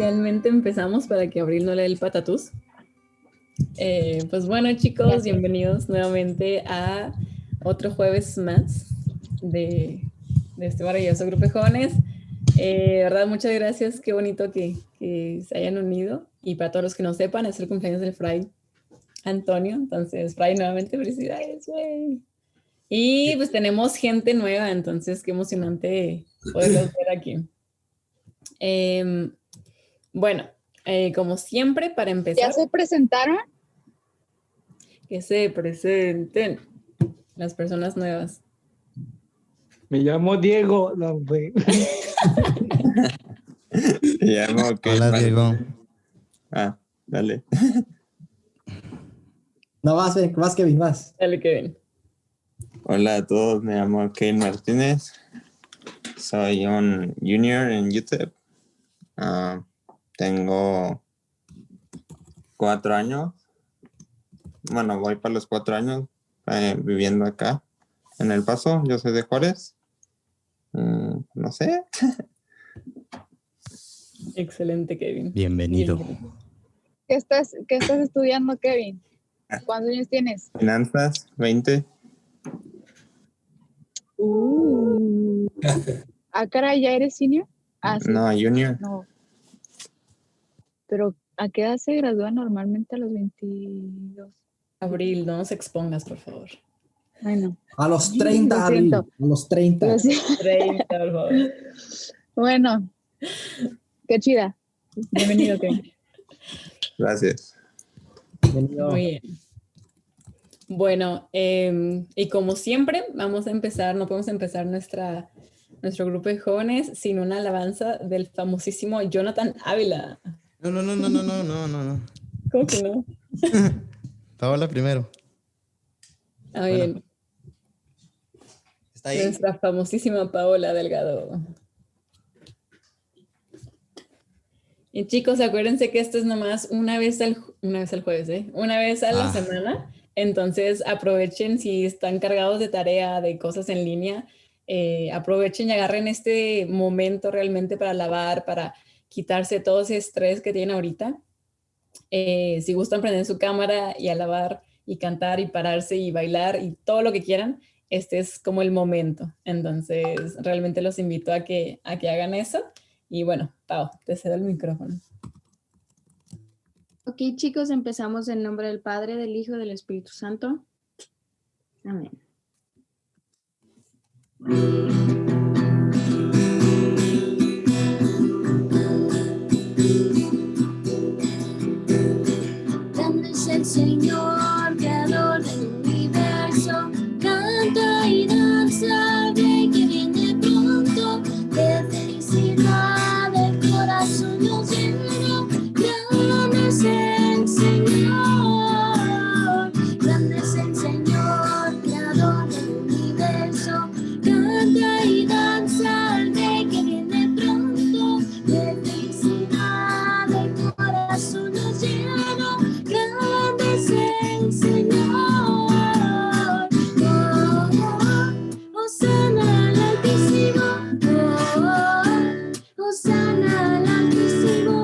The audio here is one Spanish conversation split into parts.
Oficialmente empezamos para que Abril no le dé el patatús. Pues bueno, chicos, bienvenidos nuevamente a otro jueves más de este maravilloso grupo de jóvenes. De verdad, muchas gracias, qué bonito que se hayan unido. Y para todos los que no sepan, es el cumpleaños del Fray Antonio. Entonces, Fray, nuevamente felicidades, güey. Y pues tenemos gente nueva, entonces qué emocionante poderlos ver aquí. Bueno, como siempre, para empezar... ¿Ya se presentaron? Que se presenten las personas nuevas. Me llamo Diego. No, güey. Me llamo Kevin. Hola, Diego. Ah, dale. No, más Kevin, más. Dale, Kevin. Hola a todos, me llamo Kevin Martínez. Soy un junior en YouTube. Tengo 4 años. Bueno, voy para los 4 años viviendo acá en El Paso. Yo soy de Juárez. No sé. Excelente, Kevin. Bienvenido. ¿Qué estás estudiando, Kevin? ¿Cuántos años tienes? Finanzas, 20. ¿Ah, caray, ya eres senior? Ah, sí. No, junior. No. Pero, ¿a qué edad se gradúa normalmente? A los 22. Abril, no nos expongas, por favor. Bueno. A los 30, Abril. A los 30. 30, por favor. Bueno. Qué chida. Bienvenido, Kevin. Gracias. Bienvenido. Muy bien. Bueno, y como siempre, vamos a empezar, no podemos empezar nuestro grupo de jóvenes sin una alabanza del famosísimo Jonathan Ávila. No. ¿Cómo que no? Paola primero. Ah, bien. ¿Está ahí? Nuestra famosísima Paola Delgado. Y chicos, acuérdense que esto es nomás una vez al jueves, una vez a la semana. Entonces aprovechen si están cargados de tarea, de cosas en línea, aprovechen y agarren este momento realmente para lavar, para quitarse todo ese estrés que tienen ahorita. Si gustan prender su cámara y alabar y cantar y pararse y bailar y todo lo que quieran, este es como el momento. Entonces realmente los invito a que hagan eso. Y bueno, Pau, te cedo el micrófono. Ok, chicos, empezamos en nombre del Padre, del Hijo y del Espíritu Santo. Amén. Grande es el Señor, creador del universo, canta y danza, Rey que viene pronto, de felicidad el corazón nos llena. Grande es el Señor, creador del universo, canta y danza al Rey que viene pronto, de felicidad el corazón nos llena. Grande es el Señor, Hosana al Altísimo, Hosana al Altísimo,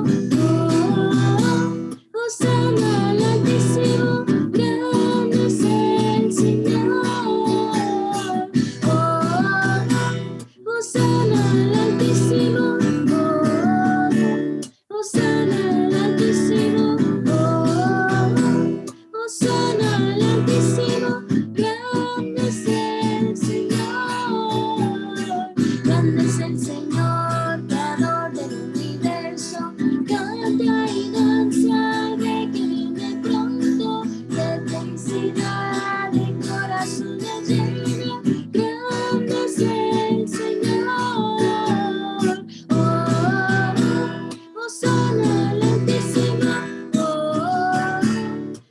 Hosana al Altísimo, grande es el Señor, Hosana al Altísimo, Hosana al Altísimo, Hosana al Altísimo, grande es el Señor, grande es el Señor, creador del universo, canta y danza, Rey que viene pronto, de felicidad el corazón nos llena. Grande es el Señor, Hosana al Altísimo,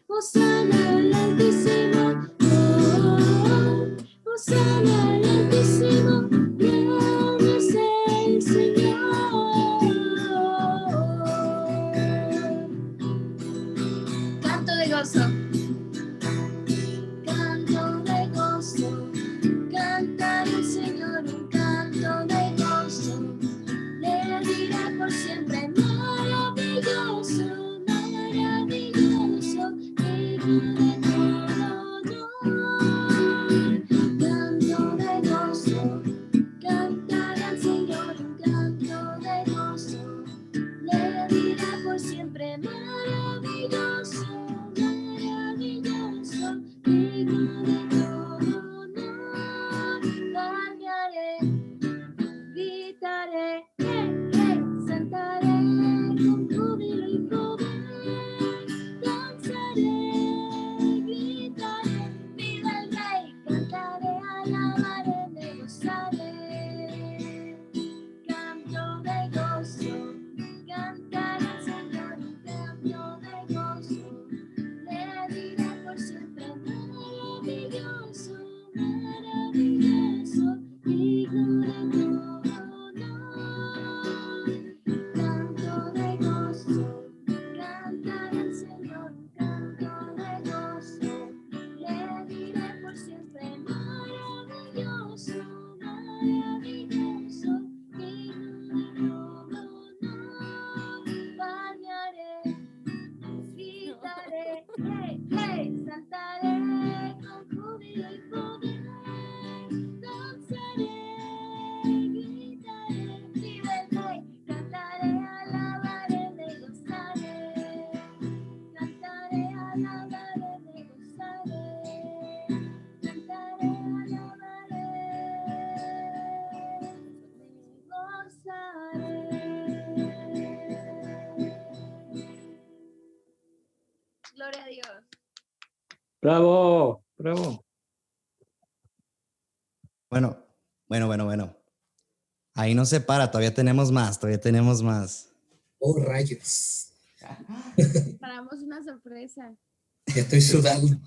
Hosana al Altísimo, Hosana al Altísimo, grande es el Señor. Canto de gozo. Canto de gozo, canta al Señor un canto de gozo, le diré por siempre maravilloso. Adiós. Bravo, bravo. Bueno. Ahí no se para, todavía tenemos más. Oh, rayos. Paramos una sorpresa. Ya estoy sudando.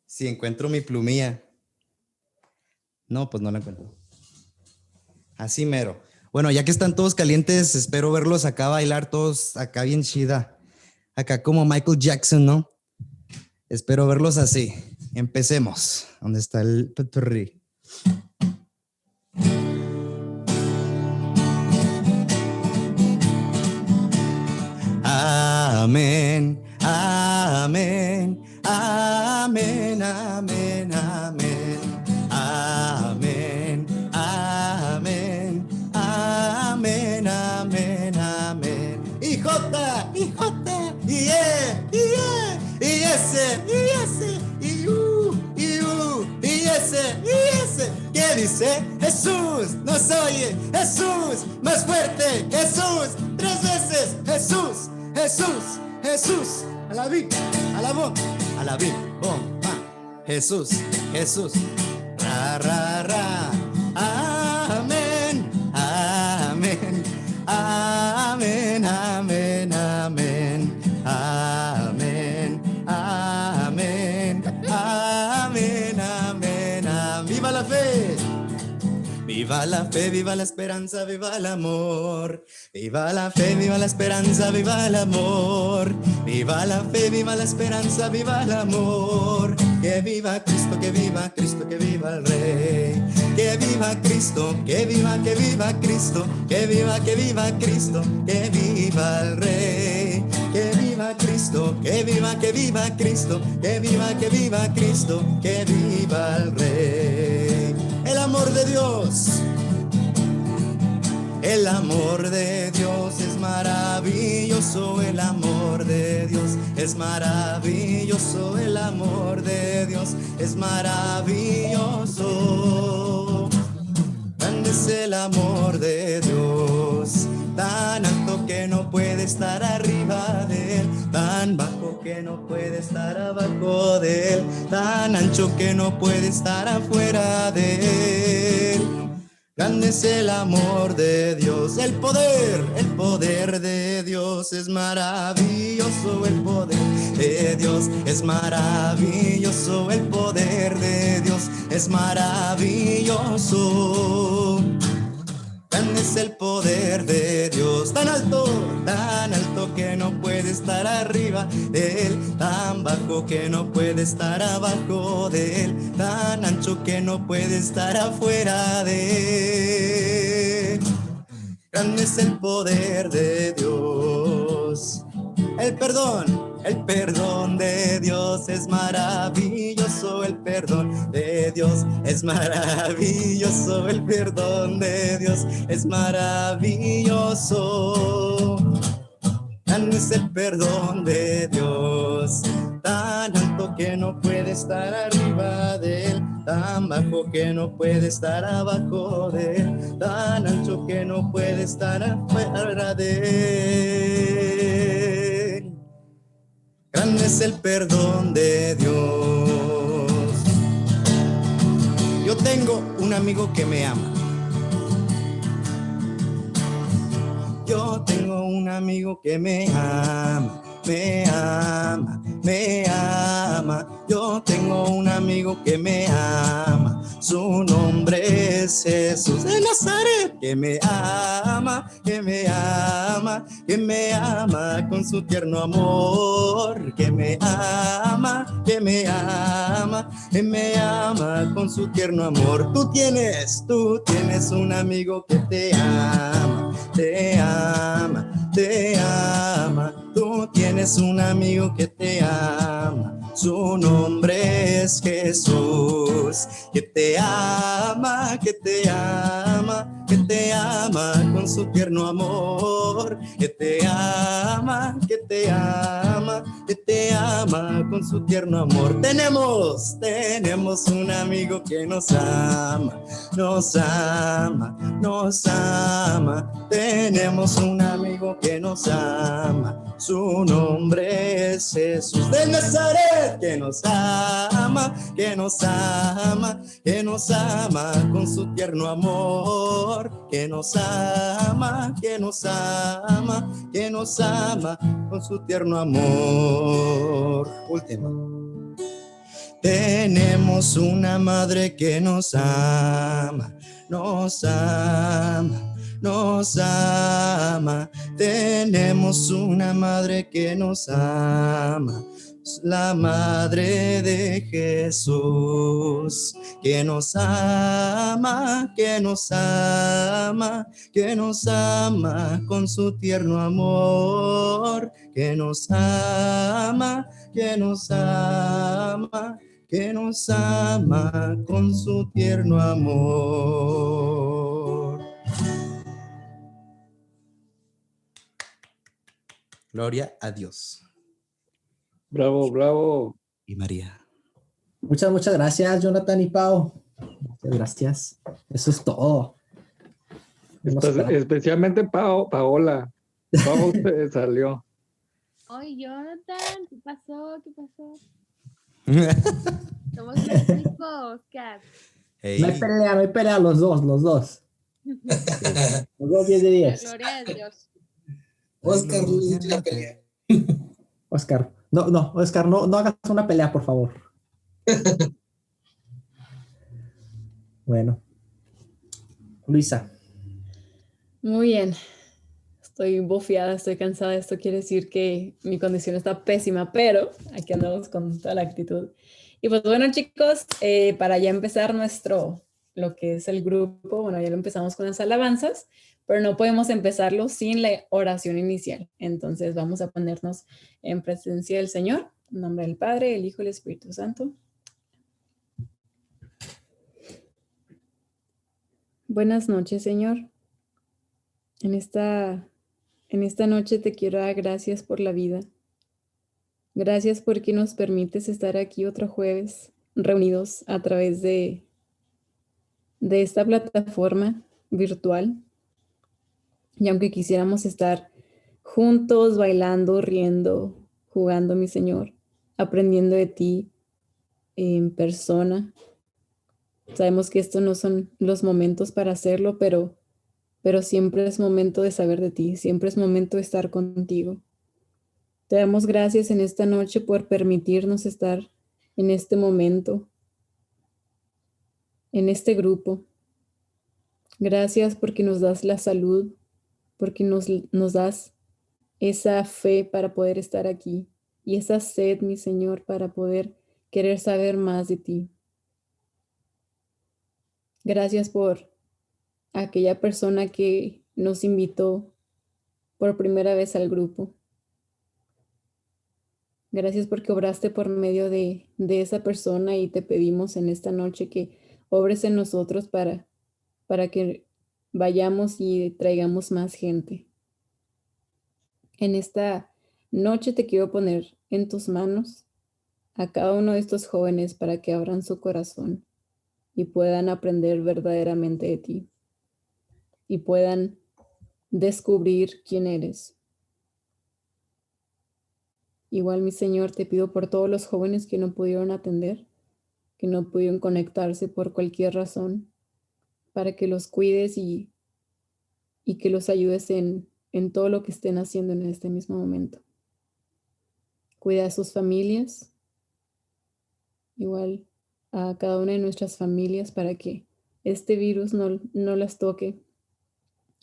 Si encuentro mi plumilla. No, pues no la encuentro. Así mero. Bueno, ya que están todos calientes, espero verlos acá bailar todos acá bien chida. Acá como Michael Jackson, ¿no? Espero verlos así. Empecemos. ¿Dónde está el petorri? Amén, amén, amén, amén, amén, amén, amén, amén, amén, amén. Hijota, y ese, y ese, ¿qué dice? Jesús nos oye, Jesús más fuerte, Jesús 3 veces, Jesús, a la bim, bom, pa. Jesús, ra, ra, ra, amén, amén, amén, amén, amén, amén, amén, amén, amén, amén. ¡Viva la fe! Viva la fe, viva la esperanza, viva el amor. Viva la fe, viva la esperanza, viva el amor. Viva la fe, viva la esperanza, viva el amor. Que viva Cristo, que viva Cristo, que viva el Rey. Que viva Cristo, que viva Cristo, que viva Cristo, que viva el Rey. Que viva Cristo, que viva Cristo, que viva Cristo, que viva el Rey. El amor de Dios. El amor de Dios es maravilloso, el amor de Dios es maravilloso, el amor de Dios es maravilloso. Grande es el amor de Dios, tan alto que no puede estar arriba de él, tan bajo que no puede estar abajo de él, tan ancho que no puede estar afuera de él. Grande es el amor de Dios, el poder de Dios es maravilloso, el poder de Dios es maravilloso, el poder de Dios es maravilloso. Grande es el poder de Dios, tan alto que no puede estar arriba de él, tan bajo que no puede estar abajo de él, tan ancho que no puede estar afuera de él. Grande es el poder de Dios, el perdón de Dios es maravilloso, el perdón de Dios es maravilloso, el perdón de Dios es maravilloso. Grande es el perdón de Dios, tan alto que no puede estar arriba de él, tan bajo que no puede estar abajo de él, tan ancho que no puede estar afuera de él. Grande es el perdón de Dios. Yo tengo un amigo que me ama. Yo tengo un amigo que me ama, me ama, me ama. Yo tengo un amigo que me ama. Su nombre es Jesús de Nazaret, que me ama, que me ama, que me ama con su tierno amor, que me ama, que me ama, que me ama con su tierno amor. Tú tienes un amigo que te ama, te ama, te ama. Tú tienes un amigo que te ama. Su nombre es Jesús, que te ama, que te ama, que te ama con su tierno amor, que te ama, que te ama, que te ama con su tierno amor. Tenemos un amigo que nos ama, nos ama, nos ama. Tenemos un amigo que nos ama. Su nombre es Jesús de Nazaret, que nos ama, que nos ama, que nos ama con su tierno amor, que nos ama, que nos ama, que nos ama con su tierno amor. Última. Tenemos una madre que nos ama, nos ama, nos ama. Tenemos una madre que nos ama, la madre de Jesús, que nos ama, que nos ama, que nos ama con su tierno amor, que nos ama, que nos ama, que nos ama con su tierno amor. Gloria a Dios. Bravo, bravo. Y María. Muchas gracias, Jonathan y Pau. Muchas gracias. Eso es todo. Especialmente Paola. Pau se salió. Ay, Jonathan, ¿qué pasó? ¿Qué pasó? Somos un equipo, Oscar. Hey. No hay pelea, los dos. Los dos 10 de 10. Gloria a Dios. Oscar, la pelea. Oscar, Oscar, no hagas una pelea, por favor. Bueno. Luisa. Muy bien. Estoy bofiada, estoy cansada. Esto quiere decir que mi condición está pésima, pero aquí andamos con toda la actitud. Y pues bueno, chicos, para ya empezar lo que es el grupo, bueno, ya lo empezamos con las alabanzas, pero no podemos empezarlo sin la oración inicial. Entonces vamos a ponernos en presencia del Señor, en nombre del Padre, el Hijo y el Espíritu Santo. Buenas noches, Señor. En esta noche te quiero dar gracias por la vida. Gracias porque nos permites estar aquí otro jueves reunidos a través de esta plataforma virtual. Y aunque quisiéramos estar juntos, bailando, riendo, jugando, mi Señor, aprendiendo de ti en persona, sabemos que estos no son los momentos para hacerlo, pero siempre es momento de saber de ti, siempre es momento de estar contigo. Te damos gracias en esta noche por permitirnos estar en este momento, en este grupo. Gracias porque nos das la salud, porque nos das esa fe para poder estar aquí y esa sed, mi Señor, para poder querer saber más de ti. Gracias por aquella persona que nos invitó por primera vez al grupo. Gracias porque obraste por medio de esa persona y te pedimos en esta noche que obres en nosotros para que vayamos y traigamos más gente. En esta noche te quiero poner en tus manos a cada uno de estos jóvenes para que abran su corazón y puedan aprender verdaderamente de ti y puedan descubrir quién eres. Igual, mi Señor, te pido por todos los jóvenes que no pudieron atender, que no pudieron conectarse por cualquier razón, para que los cuides y que los ayudes en todo lo que estén haciendo en este mismo momento. Cuida a sus familias, igual a cada una de nuestras familias, para que este virus no las toque.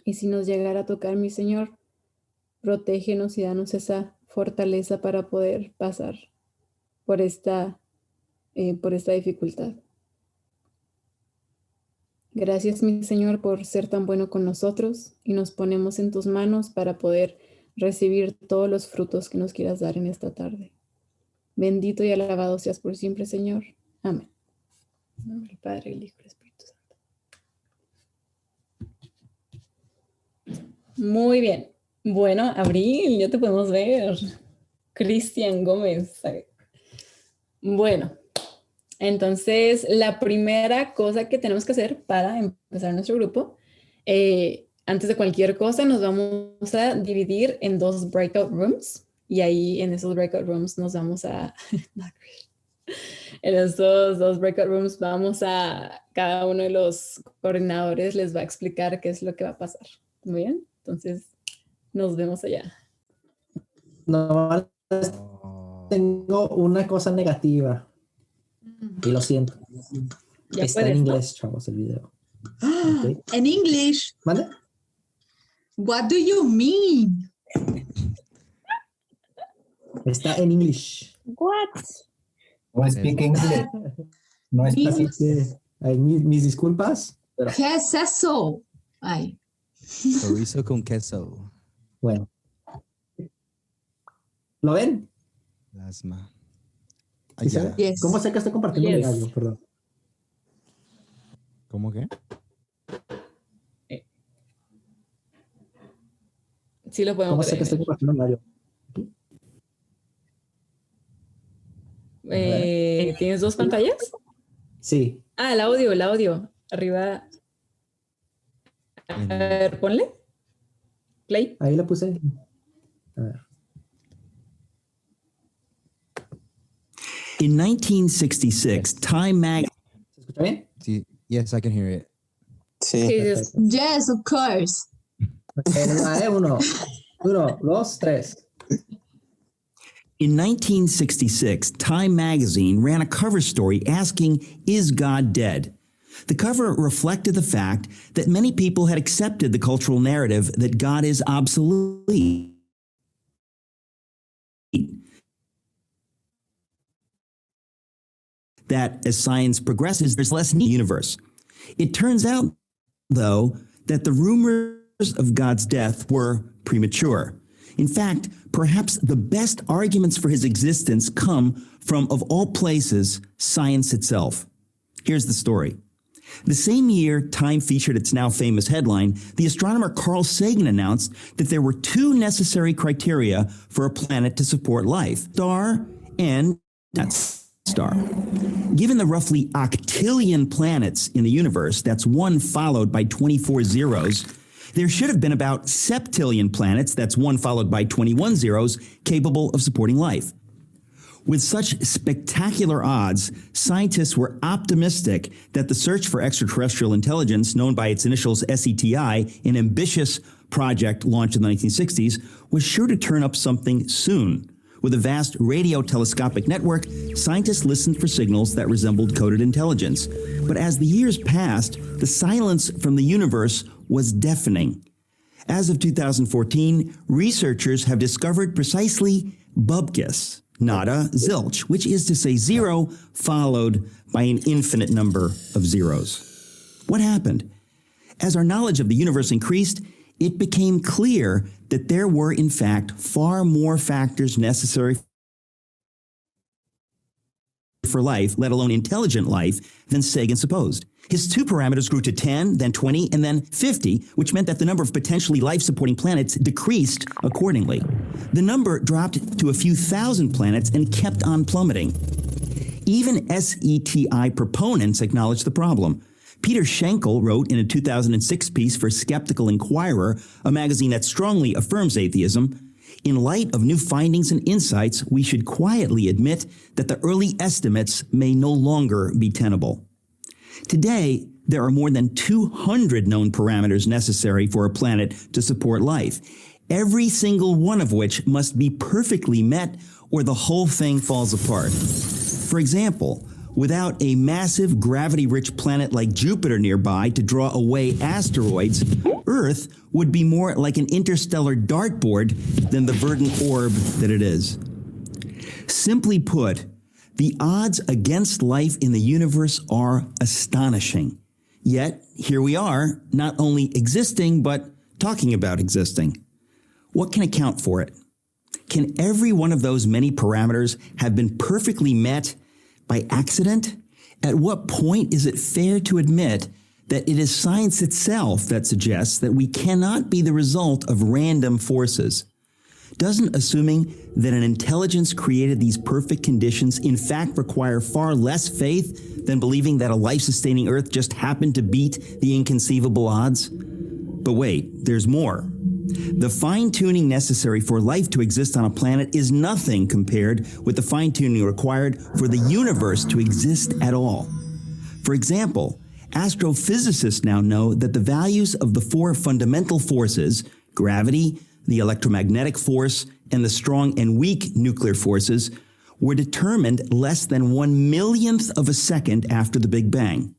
Y si nos llegara a tocar, mi Señor, protégenos y danos esa fortaleza para poder pasar por esta dificultad. Gracias, mi Señor, por ser tan bueno con nosotros, y nos ponemos en tus manos para poder recibir todos los frutos que nos quieras dar en esta tarde. Bendito y alabado seas por siempre, Señor. Amén. En nombre del Padre, el Hijo y el Espíritu Santo. Muy bien. Bueno, Abril, ya te podemos ver. Cristian Gómez. Bueno, entonces la primera cosa que tenemos que hacer para empezar nuestro grupo, antes de cualquier cosa nos vamos a dividir en 2 breakout rooms y ahí en esos breakout rooms nos vamos a... En estos 2 breakout rooms cada uno de los coordinadores les va a explicar qué es lo que va a pasar. Muy bien, entonces nos vemos allá. No, tengo una cosa negativa. Y lo siento. Ya Está en puedes, ¿no? inglés, chavos, el video. Ok. In English, ¿Mande? what do you mean? Está en English. What? No speak English. No speak Así que, ay, mis disculpas. Pero ¿Qué es eso? Ay. Chorizo con queso. bueno. ¿Lo ven? Plasma. ¿Sí se Allá. ve? Yes. ¿Cómo sé que estoy compartiendo mi Yes. gallo? Perdón. ¿Cómo qué? Sí lo podemos ¿Cómo ver. sé que estoy compartiendo mi gallo? ¿Tienes 2 pantallas? Sí. Ah, el audio. Arriba. A ver, ponle. Play. Ahí le puse. A ver. In 1966, Time Mag. ¿Se escucha bien? Sí. Yes, I can hear it. Sí. Sí, Perfecto. Yes, of course. Uno, dos, tres. In 1966, Time magazine ran a cover story asking, "Is God dead?" The cover reflected the fact that many people had accepted the cultural narrative that God is obsolete. That as science progresses, there's less need in the universe. It turns out, though, that the rumors of God's death were premature. In fact, perhaps the best arguments for his existence come from, of all places, science itself. Here's the story. The same year Time featured its now famous headline, the astronomer Carl Sagan announced that there were 2 necessary criteria for a planet to support life: star and star. Given the roughly octillion planets in the universe, that's 1 followed by 24 zeros, there should have been about septillion planets, that's 1 followed by 21 zeros, capable of supporting life. With such spectacular odds, scientists were optimistic that the search for extraterrestrial intelligence, known by its initials SETI, an ambitious project launched in the 1960s, was sure to turn up something soon. With a vast radio telescopic network, scientists listened for signals that resembled coded intelligence. But as the years passed, the silence from the universe was deafening. As of 2014, researchers have discovered precisely bupkis, nada, zilch, which is to say 0 followed by an infinite number of zeros. What happened? As our knowledge of the universe increased, it became clear that there were, in fact, far more factors necessary for life, let alone intelligent life, than Sagan supposed. His 2 parameters grew to 10, then 20, and then 50, which meant that the number of potentially life-supporting planets decreased accordingly. The number dropped to a few thousand planets and kept on plummeting. Even SETI proponents acknowledged the problem. Peter Schenkel wrote in a 2006 piece for Skeptical Inquirer, a magazine that strongly affirms atheism, "In light of new findings and insights, we should quietly admit that the early estimates may no longer be tenable." Today, there are more than 200 known parameters necessary for a planet to support life, every single one of which must be perfectly met or the whole thing falls apart. For example, without a massive gravity-rich planet like Jupiter nearby to draw away asteroids, Earth would be more like an interstellar dartboard than the verdant orb that it is. Simply put, the odds against life in the universe are astonishing. Yet, here we are, not only existing, but talking about existing. What can account for it? Can every one of those many parameters have been perfectly met by accident? At what point is it fair to admit that it is science itself that suggests that we cannot be the result of random forces? Doesn't assuming that an intelligence created these perfect conditions in fact require far less faith than believing that a life-sustaining Earth just happened to beat the inconceivable odds? But wait, there's more. The fine-tuning necessary for life to exist on a planet is nothing compared with the fine-tuning required for the universe to exist at all. For example, astrophysicists now know that the values of the four fundamental forces, gravity, the electromagnetic force, and the strong and weak nuclear forces, were determined less than 1/1,000,000th of a second after the Big Bang.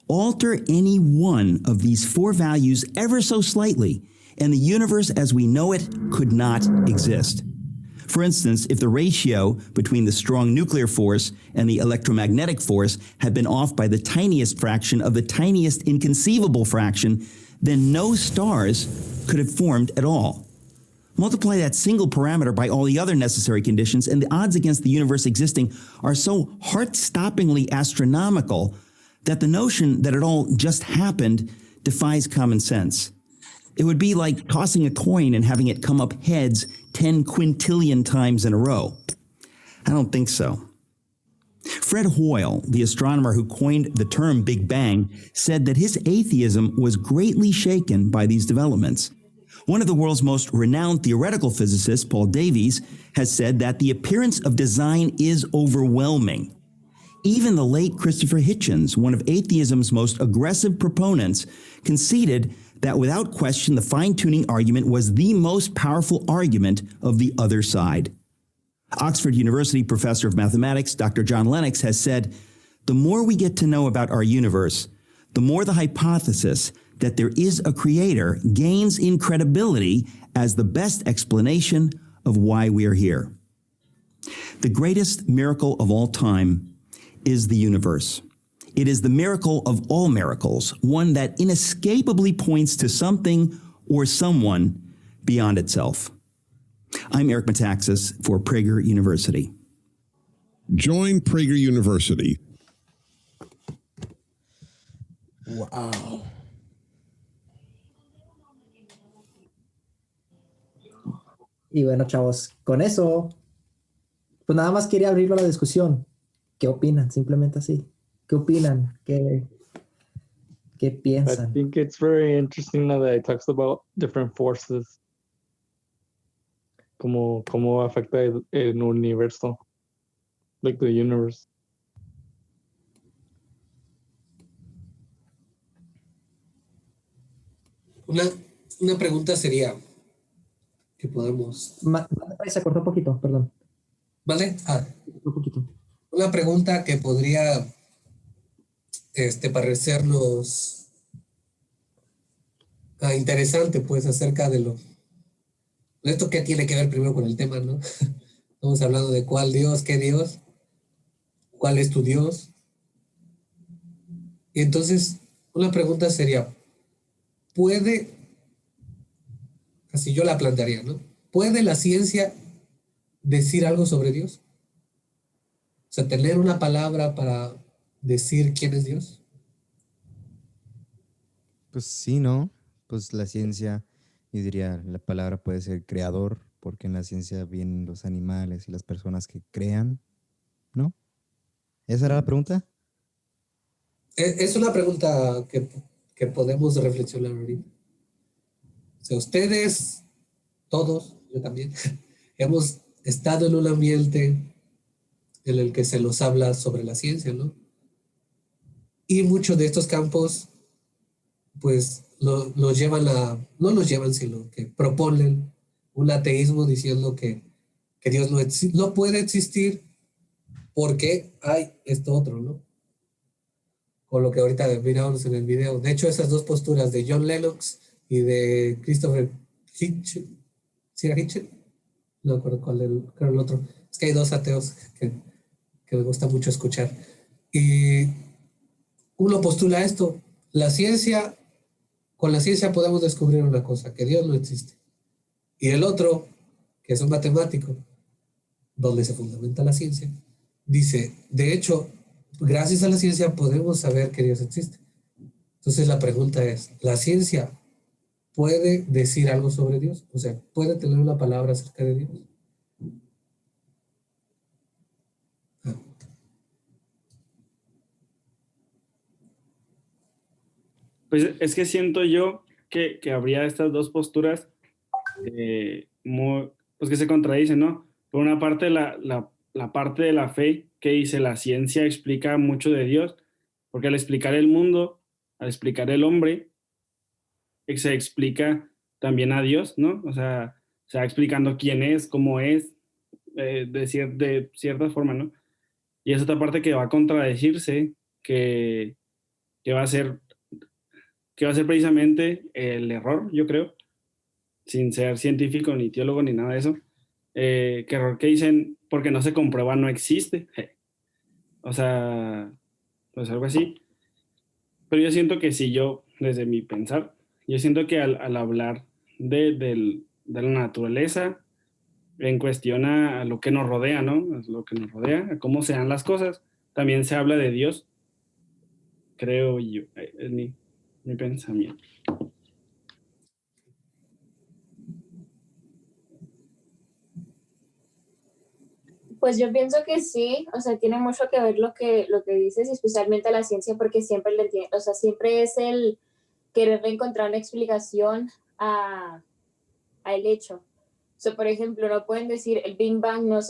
Alter any one of these four values ever so slightly, and the universe as we know it could not exist. For instance, if the ratio between the strong nuclear force and the electromagnetic force had been off by the tiniest fraction of the tiniest inconceivable fraction, then no stars could have formed at all. Multiply that single parameter by all the other necessary conditions, and the odds against the universe existing are so heart-stoppingly astronomical that the notion that it all just happened defies common sense. It would be like tossing a coin and having it come up heads 10 quintillion times in a row. I don't think so. Fred Hoyle, the astronomer who coined the term Big Bang, said that his atheism was greatly shaken by these developments. One of the world's most renowned theoretical physicists, Paul Davies, has said that the appearance of design is overwhelming. Even the late Christopher Hitchens, one of atheism's most aggressive proponents, conceded that without question the fine-tuning argument was the most powerful argument of the other side. Oxford University professor of mathematics, Dr. John Lennox, has said, "The more we get to know about our universe, the more the hypothesis that there is a creator gains in credibility as the best explanation of why we are here." The greatest miracle of all time is the universe. It is the miracle of all miracles, one that inescapably points to something or someone beyond itself. I'm Eric Metaxas for Prager University. Join Prager University. Wow. Y bueno, chavos, con eso, pues nada más quería abrirlo a la discusión. ¿Qué opinan? Simplemente así. ¿Qué opinan? ¿Qué piensan? I think it's very interesting now that it talks about different forces. Cómo afecta el universo. Like the universe. Una pregunta sería que podemos... Se cortó un poquito, perdón. ¿Vale? Un poquito. Una pregunta que podría parecernos interesante, pues, acerca de esto que tiene que ver primero con el tema, ¿no? Estamos hablando de cuál Dios, qué Dios, cuál es tu Dios. Y entonces, una pregunta sería, así yo la plantearía, ¿no? ¿Puede la ciencia decir algo sobre Dios? O sea, tener una palabra para decir quién es Dios. Pues sí, ¿no? Pues la ciencia, yo diría, la palabra puede ser creador, porque en la ciencia vienen los animales y las personas que crean, ¿no? ¿Esa era la pregunta? Es una pregunta que podemos reflexionar ahorita. O sea, ustedes, todos, yo también, hemos estado en un ambiente en el que se nos habla sobre la ciencia, ¿no? Y muchos de estos campos, pues, no los llevan, sino que proponen un ateísmo diciendo que Dios no puede existir porque hay esto otro, ¿no? Con lo que ahorita miramos en el video. De hecho, esas dos posturas de John Lennox y de Christopher Hitchens, ¿sí era Hitchens? No me acuerdo cuál era el otro. Es que hay dos ateos que me gusta mucho escuchar. Y uno postula esto, con la ciencia podemos descubrir una cosa, que Dios no existe. Y el otro, que es un matemático, donde se fundamenta la ciencia, dice, de hecho, gracias a la ciencia podemos saber que Dios existe. Entonces la pregunta es, ¿la ciencia puede decir algo sobre Dios? O sea, ¿puede tener una palabra acerca de Dios? Pues es que siento yo que habría estas dos posturas pues que se contradicen, ¿no? Por una parte, la parte de la fe que dice la ciencia explica mucho de Dios, porque al explicar el mundo, al explicar el hombre, se explica también a Dios, ¿no? O sea, se va explicando quién es, cómo es, de cierta forma, ¿no? Y es otra parte que va a contradecirse, que va a ser precisamente el error, yo creo, sin ser científico, ni teólogo, ni nada de eso, que error que dicen, porque no se comprueba, no existe. O sea, pues algo así. Pero yo siento que si desde mi pensar, yo siento que al hablar de la naturaleza, en cuestión a lo que nos rodea, ¿no? A lo que nos rodea, a cómo se dan las cosas, también se habla de Dios, creo yo, es mi pensamiento. Pues yo pienso que sí, o sea, tiene mucho que ver lo que dices, y especialmente a la ciencia, porque siempre siempre es el querer encontrar una explicación al hecho. O sea, por ejemplo, no pueden decir el Big Bang, no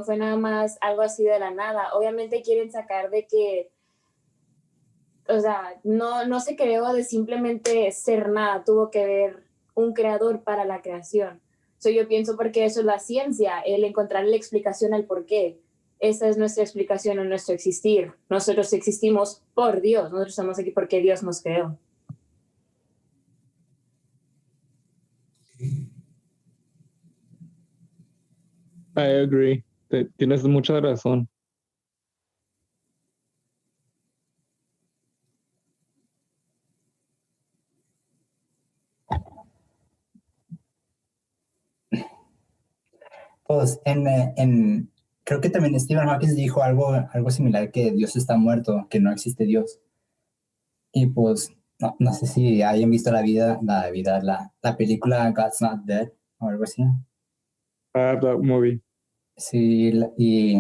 fue nada más algo así de la nada. Obviamente quieren sacar de que, o sea, no se creó de simplemente ser nada, tuvo que ver un creador para la creación. Yo pienso porque eso es la ciencia, el encontrar la explicación al por qué. Esa es nuestra explicación o nuestro existir. Nosotros existimos por Dios, nosotros estamos aquí porque Dios nos creó. I agree. Tienes mucha razón. Pues creo que también Stephen Hawking dijo algo similar, que Dios está muerto, que no existe Dios. Y pues, no sé si hayan visto la película God's Not Dead o algo así. That movie. Sí, y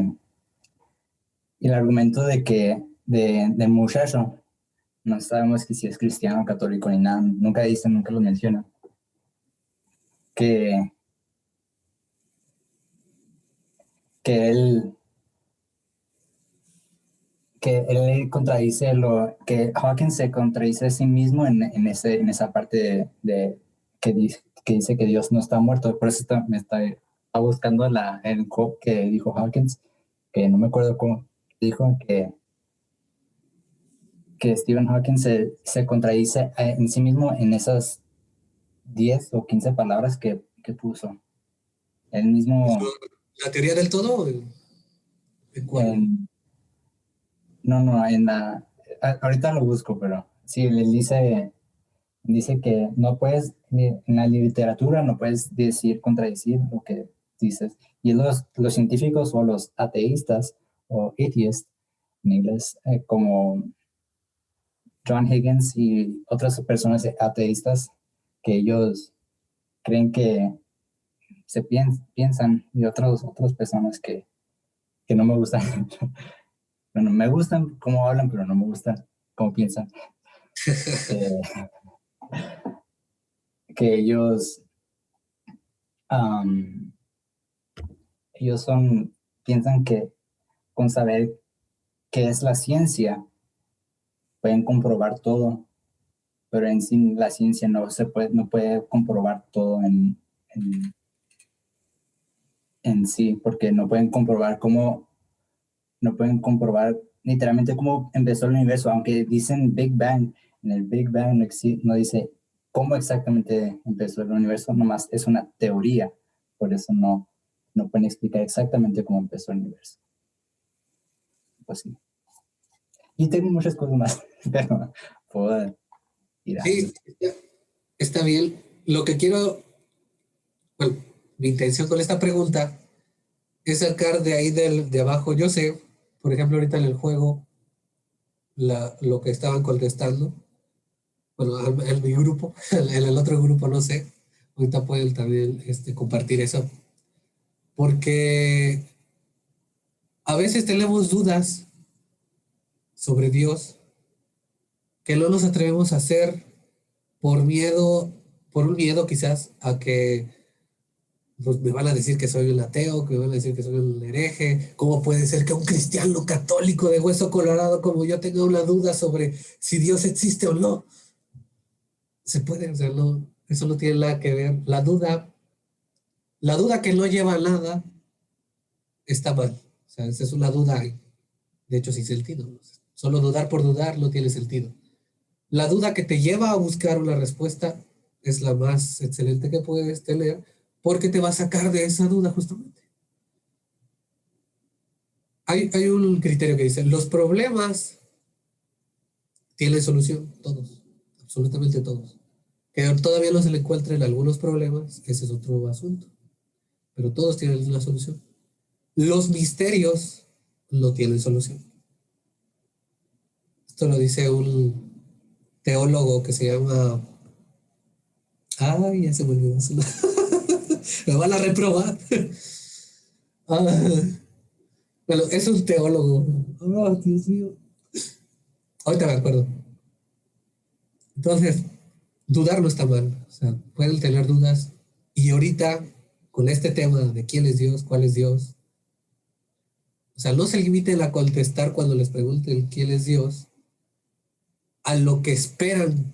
el argumento de muchacho, no sabemos si es cristiano o católico ni nada, nunca lo menciona, que él contradice que Hawking se contradice a sí mismo en esa parte que dice que Dios no está muerto. Por eso me está buscando el quote que dijo Hawkins, que no me acuerdo cómo dijo, que Stephen Hawking se contradice en sí mismo en esas 10 o 15 palabras que puso. El mismo... ¿La teoría del todo? Ahorita lo busco, pero sí, él dice que no puedes, en la literatura no puedes contradecir lo que dices. Y los científicos o los ateístas o atheists en inglés, como John Higgins y otras personas ateístas, que ellos creen que se piensan, y otras personas que no me gustan. Bueno, me gustan cómo hablan, pero no me gustan cómo piensan. Que ellos piensan que con saber qué es la ciencia pueden comprobar todo, pero en sí la ciencia no puede comprobar todo en sí, porque no pueden comprobar literalmente cómo empezó el universo, aunque dicen Big Bang. En el Big Bang no dice cómo exactamente empezó el universo, nomás es una teoría, por eso no pueden explicar exactamente cómo empezó el universo. Pues sí. Y tengo muchas cosas más, pero puedo ir a... Sí, está bien. Lo que quiero, bueno, mi intención con esta pregunta es sacar de ahí de abajo. Yo sé, por ejemplo, ahorita en el juego, lo que estaban contestando, bueno, en mi grupo, en el otro grupo no sé, ahorita pueden también compartir eso, porque a veces tenemos dudas sobre Dios que no nos atrevemos a hacer por miedo, por un miedo quizás a que pues, me van a decir que soy un ateo, que me van a decir que soy un hereje. ¿Cómo puede ser que un cristiano católico de hueso colorado como yo tenga una duda sobre si Dios existe o no? Se puede, o sea, no, eso no tiene nada que ver. La duda que no lleva a nada está mal. O sea, esa es una duda, de hecho, sin sentido. Solo dudar por dudar no tiene sentido. La duda que te lleva a buscar una respuesta es la más excelente que puedes tener, porque te va a sacar de esa duda justamente. Hay un criterio que dice, los problemas tienen solución, todos, absolutamente todos. Que todavía no se le encuentren algunos problemas, ese es otro asunto. Pero todos tienen una solución. Los misterios no tienen solución. Esto lo dice un teólogo que se llama... Ay, ya se me olvidó su nombre. Me van a reprobar. Bueno, es un teólogo. Oh, Dios mío. Ahorita me acuerdo. Entonces, dudar no está mal. O sea, pueden tener dudas. Y ahorita, con este tema de quién es Dios, cuál es Dios, o sea, no se limiten a contestar cuando les pregunten quién es Dios, a lo que esperan,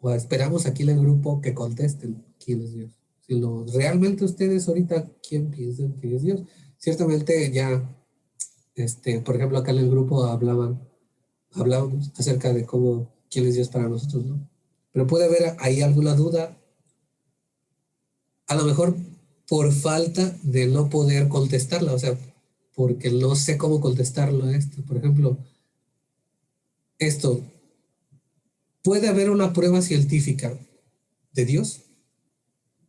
o esperamos aquí en el grupo que contesten quién es Dios. Sino realmente ustedes ahorita, ¿quién piensan que es Dios? Ciertamente ya, por ejemplo, acá en el grupo hablábamos acerca de quién es Dios para nosotros, ¿no? Pero puede haber ahí alguna duda, a lo mejor por falta de no poder contestarla, o sea, porque no sé cómo contestarlo a esto. Por ejemplo, ¿puede haber una prueba científica de Dios?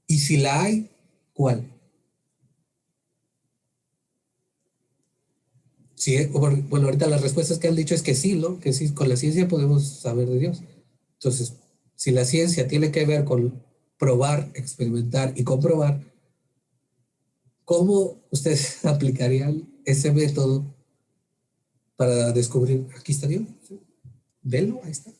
Y si la hay, ¿cuál? Sí, bueno, ahorita las respuestas que han dicho es que sí, ¿no? Que sí, con la ciencia podemos saber de Dios. Entonces, si la ciencia tiene que ver con probar, experimentar y comprobar, ¿cómo ustedes aplicarían ese método para descubrir, aquí está Dios? ¿Sí? Velo, ahí está.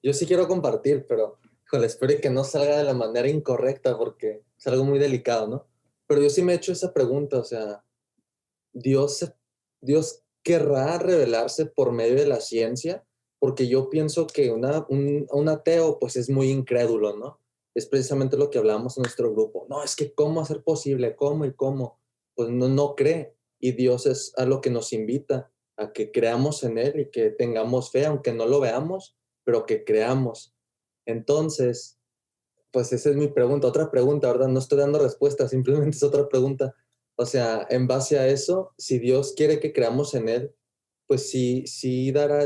Yo sí quiero compartir, pero híjole, espero que no salga de la manera incorrecta porque es algo muy delicado, ¿no? Pero yo sí me he hecho esa pregunta, o sea, Dios querrá revelarse por medio de la ciencia, porque yo pienso que un ateo pues es muy incrédulo, ¿no? Es precisamente lo que hablábamos en nuestro grupo. No, es que ¿cómo hacer posible? ¿Cómo y cómo? Pues no cree. Y Dios es a lo que nos invita, a que creamos en Él y que tengamos fe, aunque no lo veamos, pero que creamos. Entonces, pues esa es mi pregunta. Otra pregunta, ¿verdad? No estoy dando respuesta, simplemente es otra pregunta. O sea, en base a eso, si Dios quiere que creamos en Él, pues sí dará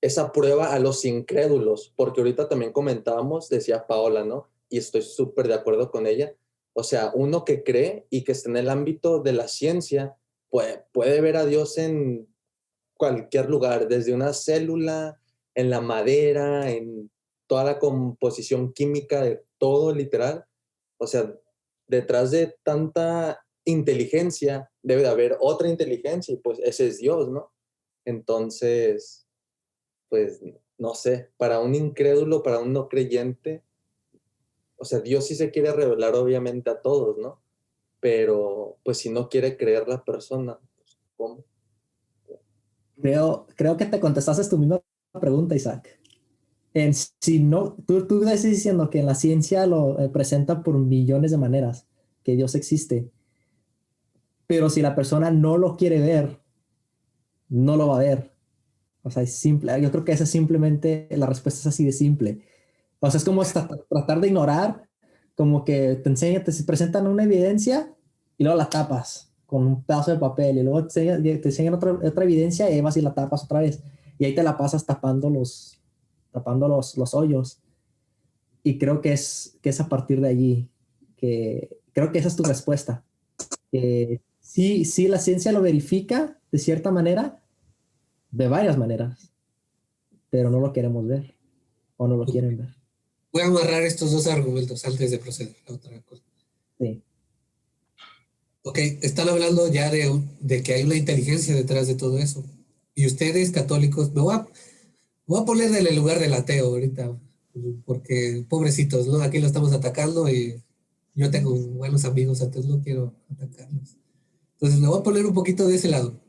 esa prueba a los incrédulos, porque ahorita también comentábamos, decía Paola, ¿no? Y estoy súper de acuerdo con ella. O sea, uno que cree y que está en el ámbito de la ciencia, puede ver a Dios en cualquier lugar, desde una célula, en la madera, en toda la composición química de todo, literal. O sea, detrás de tanta inteligencia debe de haber otra inteligencia y pues ese es Dios, ¿no? Entonces, pues no sé, para un incrédulo, para un no creyente, o sea, Dios sí se quiere revelar obviamente a todos, ¿no? Pero pues si no quiere creer la persona, pues, ¿cómo? Creo que te contestaste tu misma pregunta, Isaac. Si no, tú estás diciendo que en la ciencia lo presenta por millones de maneras, que Dios existe. Pero si la persona no lo quiere ver, no lo va a ver. O sea, es simple. Yo creo que esa es simplemente, la respuesta es así de simple. O sea, es como tratar de ignorar, como que te presentan una evidencia y luego la tapas con un pedazo de papel y luego te enseñan otra evidencia y vas y la tapas otra vez. Y ahí te la pasas tapando los hoyos. Y creo que es a partir de allí que creo que esa es tu respuesta. Sí, la ciencia lo verifica de cierta manera, de varias maneras, pero no lo queremos ver o no lo quieren ver. Voy a amarrar estos dos argumentos antes de proceder a otra cosa. Sí. Ok, están hablando ya de que hay una inteligencia detrás de todo eso. Y ustedes, católicos, voy a poner en el lugar del ateo ahorita, porque pobrecitos, ¿no? Aquí lo estamos atacando y yo tengo buenos amigos ateos, no quiero atacarlos. Entonces me voy a poner un poquito de ese lado.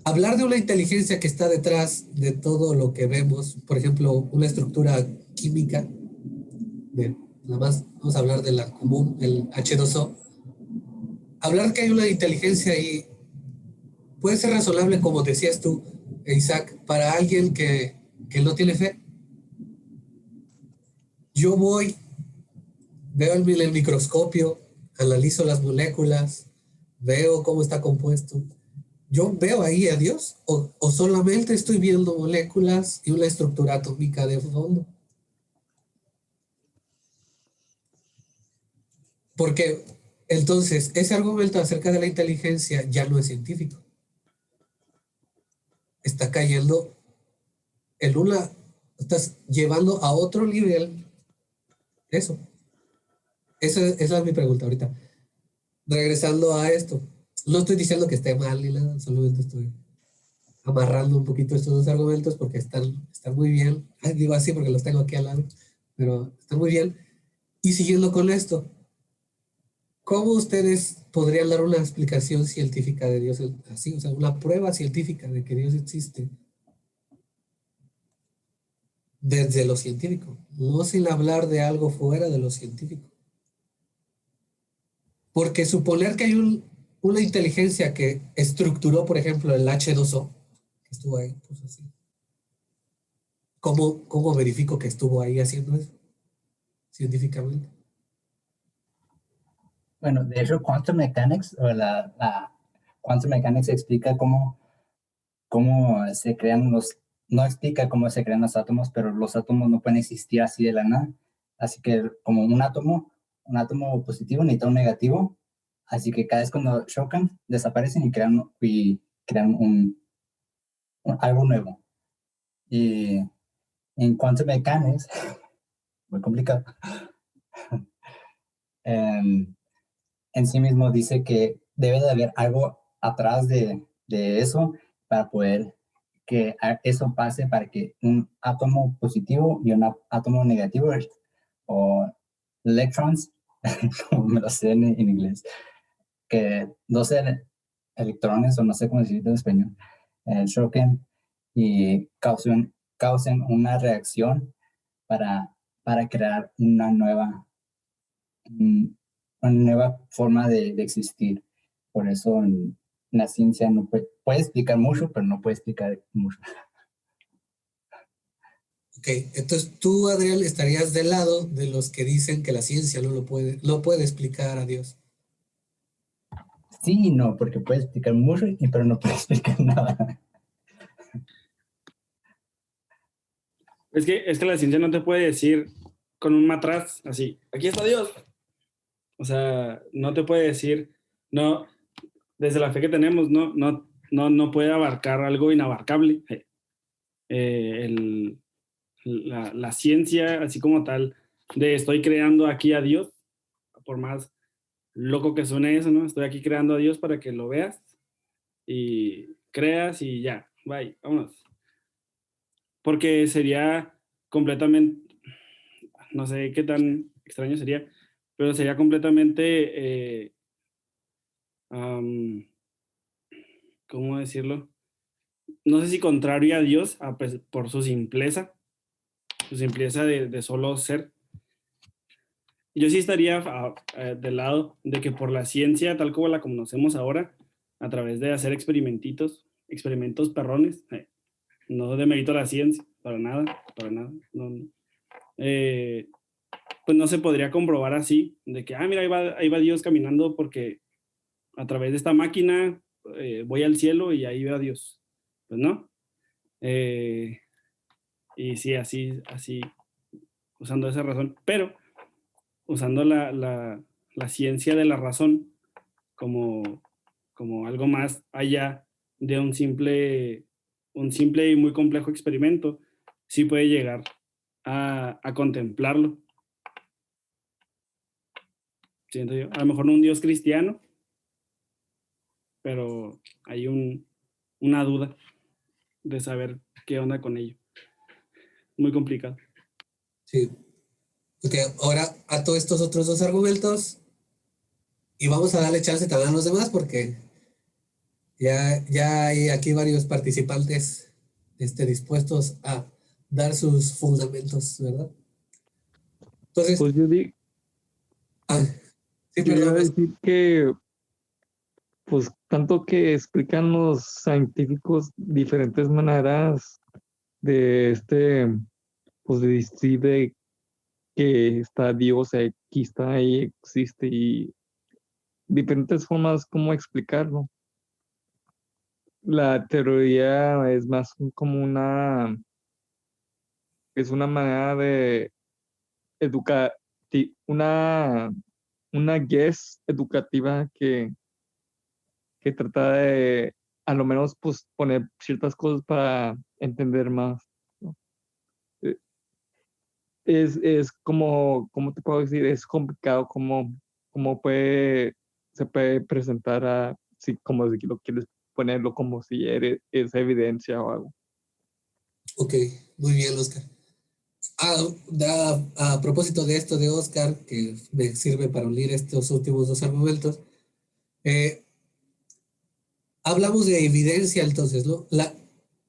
Hablar de una inteligencia que está detrás de todo lo que vemos, por ejemplo, una estructura química, nada más vamos a hablar de la común, el H2O. Hablar que hay una inteligencia ahí puede ser razonable, como decías tú, Isaac, para alguien que no tiene fe. Yo veo el microscopio, analizo las moléculas, veo cómo está compuesto. ¿Yo veo ahí a Dios? ¿O solamente estoy viendo moléculas y una estructura atómica de fondo? Porque entonces ese argumento acerca de la inteligencia ya no es científico. Está cayendo en estás llevando a otro nivel eso. Esa es mi pregunta ahorita. Regresando a esto, no estoy diciendo que esté mal ni nada, solamente estoy amarrando un poquito estos dos argumentos porque están muy bien. Digo así porque los tengo aquí al lado, pero están muy bien. Y siguiendo con esto, ¿cómo ustedes podrían dar una explicación científica de Dios así? O sea, una prueba científica de que Dios existe desde lo científico, no sin hablar de algo fuera de lo científico. Porque suponer que hay una inteligencia que estructuró, por ejemplo, el H2O, que estuvo ahí, pues así. ¿Cómo verifico que estuvo ahí haciendo eso científicamente? Bueno, de hecho, Quantum Mechanics, o la Quantum Mechanics explica cómo se crean no explica cómo se crean los átomos, pero los átomos no pueden existir así de la nada. Así que como un átomo positivo necesita un negativo, así que cada vez cuando chocan, desaparecen y crean algo nuevo. Y en Quantum Mechanics, muy complicado, en sí mismo dice que debe de haber algo atrás de eso para poder que eso pase, para que un átomo positivo y un átomo negativo, o electrons, como me lo sé en inglés, que 12 electrones, o no sé cómo decirlo en español, choquen y causen una reacción para crear una nueva forma de existir. Por eso la ciencia no puede explicar mucho, pero no puede explicar mucho. Ok, entonces tú, Adrián, estarías del lado de los que dicen que la ciencia no puede explicar a Dios. Sí y no, porque puede explicar mucho, pero no puede explicar nada. Es que la ciencia no te puede decir con un matraz así, aquí está Dios. O sea, no te puede decir, no, desde la fe que tenemos, no puede abarcar algo inabarcable. La ciencia, así como tal, de estoy creando aquí a Dios, por más loco que suene eso, ¿no? Estoy aquí creando a Dios para que lo veas y creas y ya, bye, vámonos. Porque sería completamente, no sé qué tan extraño sería, pero sería completamente, ¿cómo decirlo? No sé si contrario a Dios, por su simpleza de solo ser. Yo sí estaría del lado de que por la ciencia, tal como la conocemos ahora, a través de hacer experimentos perrones, no demerito la ciencia, para nada, no. Pues no se podría comprobar así, de que, mira, ahí va Dios caminando porque a través de esta máquina voy al cielo y ahí veo a Dios. Pues no. Y sí, así, usando esa razón, pero usando la ciencia de la razón como algo más allá de un simple y muy complejo experimento, sí puede llegar a contemplarlo. Siento yo. A lo mejor no un Dios cristiano, pero hay una duda de saber qué onda con ello. Muy complicado. Sí. Ok, ahora ato estos otros dos argumentos y vamos a darle chance también a los demás porque ya hay aquí varios participantes dispuestos a dar sus fundamentos, ¿verdad? Entonces, Pues yo digo, sí, yo iba a perdón, decir que, pues, tanto que explican los científicos diferentes maneras de pues, de decir de que está Dios, aquí está ahí, existe, y diferentes formas como explicarlo. La teoría es más como es una manera de educar, una guess educativa que trata de, a lo menos, pues, poner ciertas cosas para entender más, ¿no? Es como, ¿cómo te puedo decir? Es complicado como se puede presentar si como si lo quieres ponerlo como si es evidencia o algo. ok, muy bien, Oscar. A propósito de esto de Oscar, que me sirve para unir estos últimos dos argumentos, hablamos de evidencia entonces, ¿no?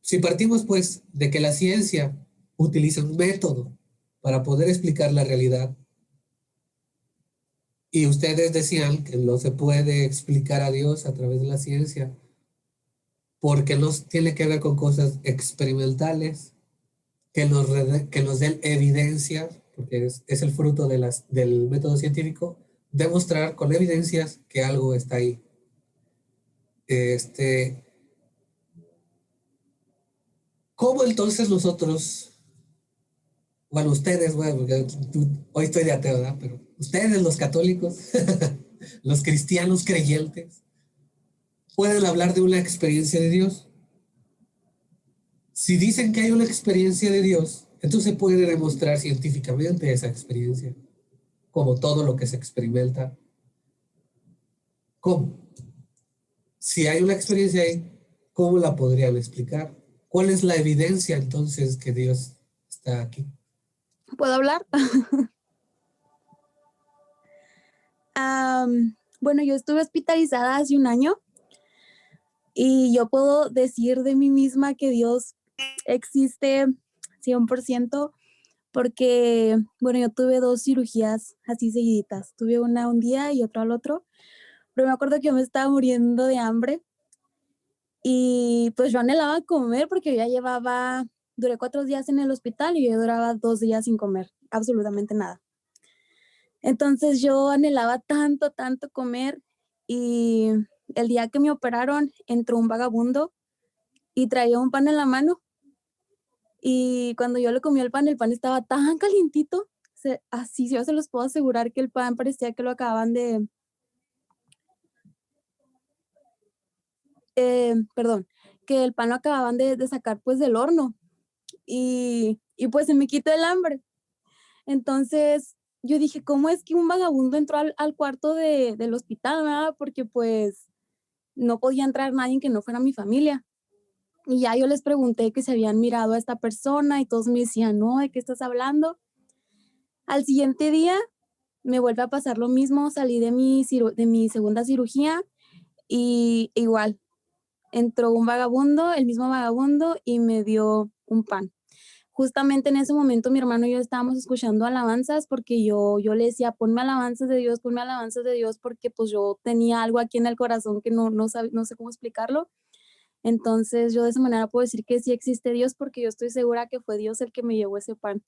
Si partimos pues de que la ciencia utiliza un método para poder explicar la realidad, y ustedes decían que no se puede explicar a Dios a través de la ciencia, porque nos tiene que ver con cosas experimentales, que nos den evidencia, porque es el fruto del método científico, demostrar con evidencias que algo está ahí. ¿Cómo entonces nosotros, bueno, ustedes, bueno, porque hoy estoy de ateo, ¿verdad? Pero ustedes, los católicos, los cristianos creyentes, pueden hablar de una experiencia de Dios? Si dicen que hay una experiencia de Dios, entonces se puede demostrar científicamente esa experiencia, como todo lo que se experimenta. ¿Cómo? Si hay una experiencia ahí, ¿cómo la podrían explicar? ¿Cuál es la evidencia entonces que Dios está aquí? ¿Puedo hablar? Bueno, yo estuve hospitalizada hace un año y yo puedo decir de mí misma que Dios existe 100% porque, bueno, yo tuve 2 cirugías así seguiditas. Tuve una un día y otra al otro, pero me acuerdo que yo me estaba muriendo de hambre y pues yo anhelaba comer porque yo ya duré 4 días en el hospital y yo duraba 2 días sin comer absolutamente nada. Entonces yo anhelaba tanto, tanto comer y el día que me operaron entró un vagabundo y traía un pan en la mano y cuando yo le comí el pan estaba tan calientito, así yo se los puedo asegurar que el pan parecía que lo acababan de, que el pan lo acababan de sacar pues del horno y pues se me quitó el hambre. Entonces yo dije, ¿cómo es que un vagabundo entró al cuarto del hospital, ¿verdad? Porque pues no podía entrar nadie que no fuera mi familia. Y ya yo les pregunté que se habían mirado a esta persona y todos me decían, no, ¿de qué estás hablando? Al siguiente día me vuelve a pasar lo mismo, salí de mi segunda cirugía y igual, entró un vagabundo, el mismo vagabundo, y me dio un pan. Justamente en ese momento mi hermano y yo estábamos escuchando alabanzas porque yo le decía, ponme alabanzas de Dios, porque pues yo tenía algo aquí en el corazón que no sé cómo explicarlo. Entonces yo de esa manera puedo decir que sí existe Dios porque yo estoy segura que fue Dios el que me llevó ese pan.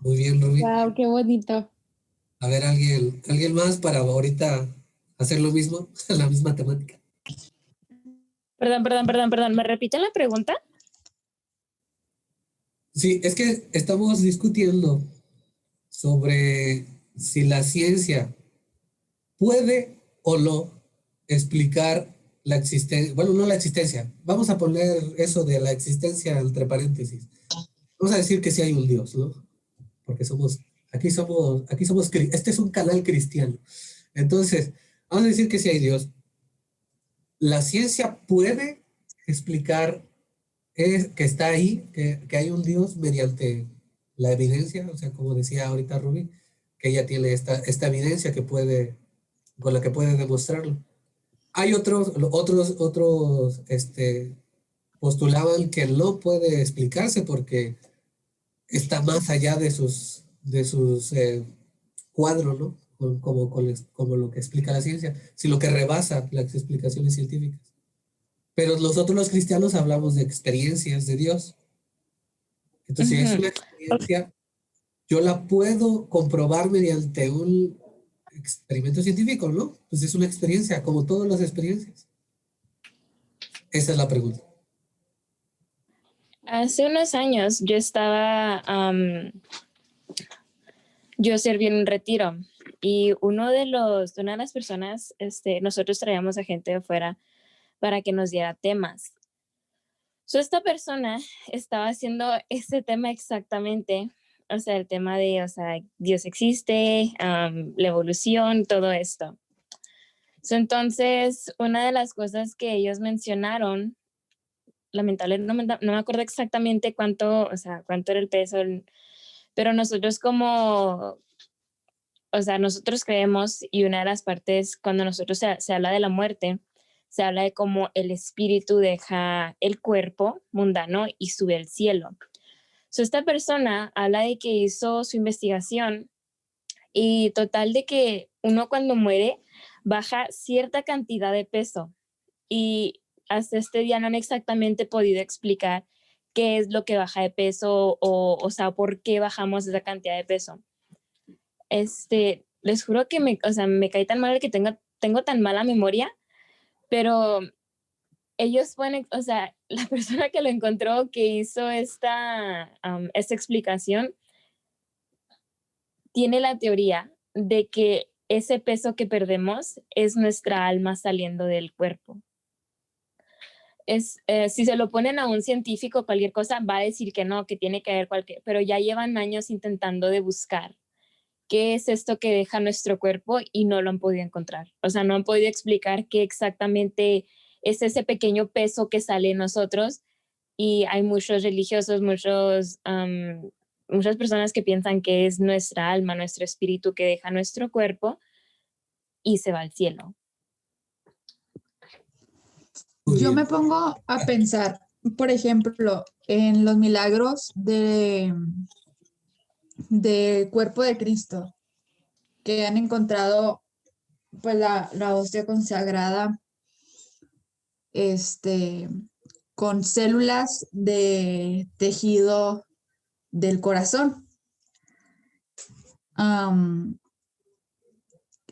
Muy bien, Rubí. Wow, qué bonito. A ver, ¿alguien más para ahorita hacer lo mismo, la misma temática? Perdón. ¿Me repiten la pregunta? Sí, es que estamos discutiendo sobre si la ciencia puede o no explicar la existencia, bueno, no la existencia, vamos a poner eso de la existencia entre paréntesis. Vamos a decir que sí hay un Dios, ¿no? Porque somos Aquí somos, este es un canal cristiano. Entonces, vamos a decir que sí hay Dios. La ciencia puede explicar que está ahí, que hay un Dios mediante la evidencia, o sea, como decía ahorita Ruby, que ella tiene esta evidencia con la que puede demostrarlo. Hay otros postulaban que no puede explicarse porque está más allá de sus cuadros, ¿no? Como lo que explica la ciencia, sino que rebasa las explicaciones científicas. Pero nosotros los cristianos hablamos de experiencias de Dios. Entonces, si es una experiencia, yo la puedo comprobar mediante un experimento científico, ¿no? Pues es una experiencia, como todas las experiencias. Esa es la pregunta. Hace unos años yo yo serví en un retiro y una de las personas, nosotros traíamos a gente de afuera para que nos diera temas. Esta persona estaba haciendo este tema exactamente, o sea, el tema de, o sea, Dios existe, la evolución, todo esto. Entonces, una de las cosas que ellos mencionaron, lamentablemente no me acuerdo exactamente cuánto era el peso, pero nosotros nosotros creemos, y una de las partes cuando nosotros se habla de la muerte, se habla de cómo el espíritu deja el cuerpo mundano y sube al cielo. Esta persona habla de que hizo su investigación y total de que uno cuando muere baja cierta cantidad de peso y hasta este día no han exactamente podido explicar qué es lo que baja de peso o sea, por qué bajamos esa cantidad de peso. Les juro que me cae tan mal que tengo tan mala memoria, pero ellos pueden, o sea, la persona que lo encontró, que hizo esta explicación, tiene la teoría de que ese peso que perdemos es nuestra alma saliendo del cuerpo. Si se lo ponen a un científico o cualquier cosa, va a decir que no, que tiene que haber pero ya llevan años intentando de buscar qué es esto que deja nuestro cuerpo y no lo han podido encontrar. O sea, no han podido explicar qué exactamente es ese pequeño peso que sale en nosotros y hay muchos religiosos, muchas personas que piensan que es nuestra alma, nuestro espíritu que deja nuestro cuerpo y se va al cielo. Yo me pongo a pensar, por ejemplo, en los milagros del cuerpo de Cristo, que han encontrado pues la hostia consagrada con células de tejido del corazón.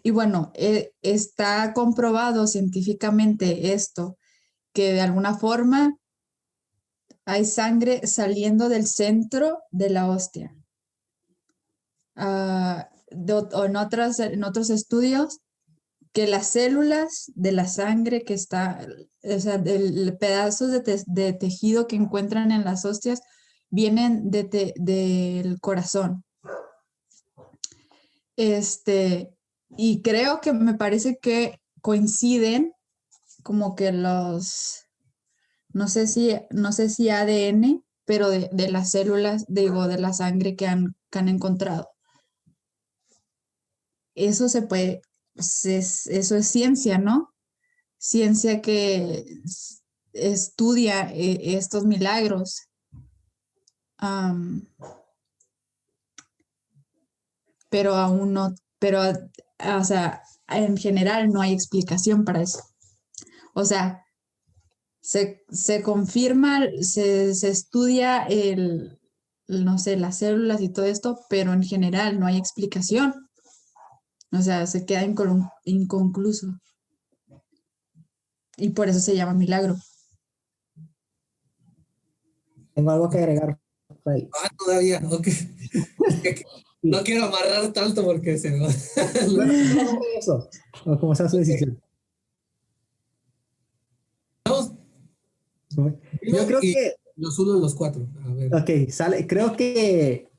Y bueno, está comprobado científicamente esto, que de alguna forma hay sangre saliendo del centro de la hostia. En otros estudios, que las células de la sangre que está, o sea, pedazos de tejido que encuentran en las hostias vienen del corazón. Y creo que me parece que coinciden como que no sé si ADN, pero de las células, digo, de la sangre que han encontrado. Eso se puede, eso es ciencia, ¿no? Ciencia que estudia estos milagros. Pero aún no, o sea, en general no hay explicación para eso. O sea, se confirma, se estudia no sé, las células y todo esto, pero en general no hay explicación. O sea, se queda inconcluso. Y por eso se llama milagro. Tengo algo que agregar. Ahí. Todavía, ok. No quiero amarrar tanto porque se va. Eso, o como sea su decisión. Yo creo que los 1 y los 4. A ver. Ok, creo que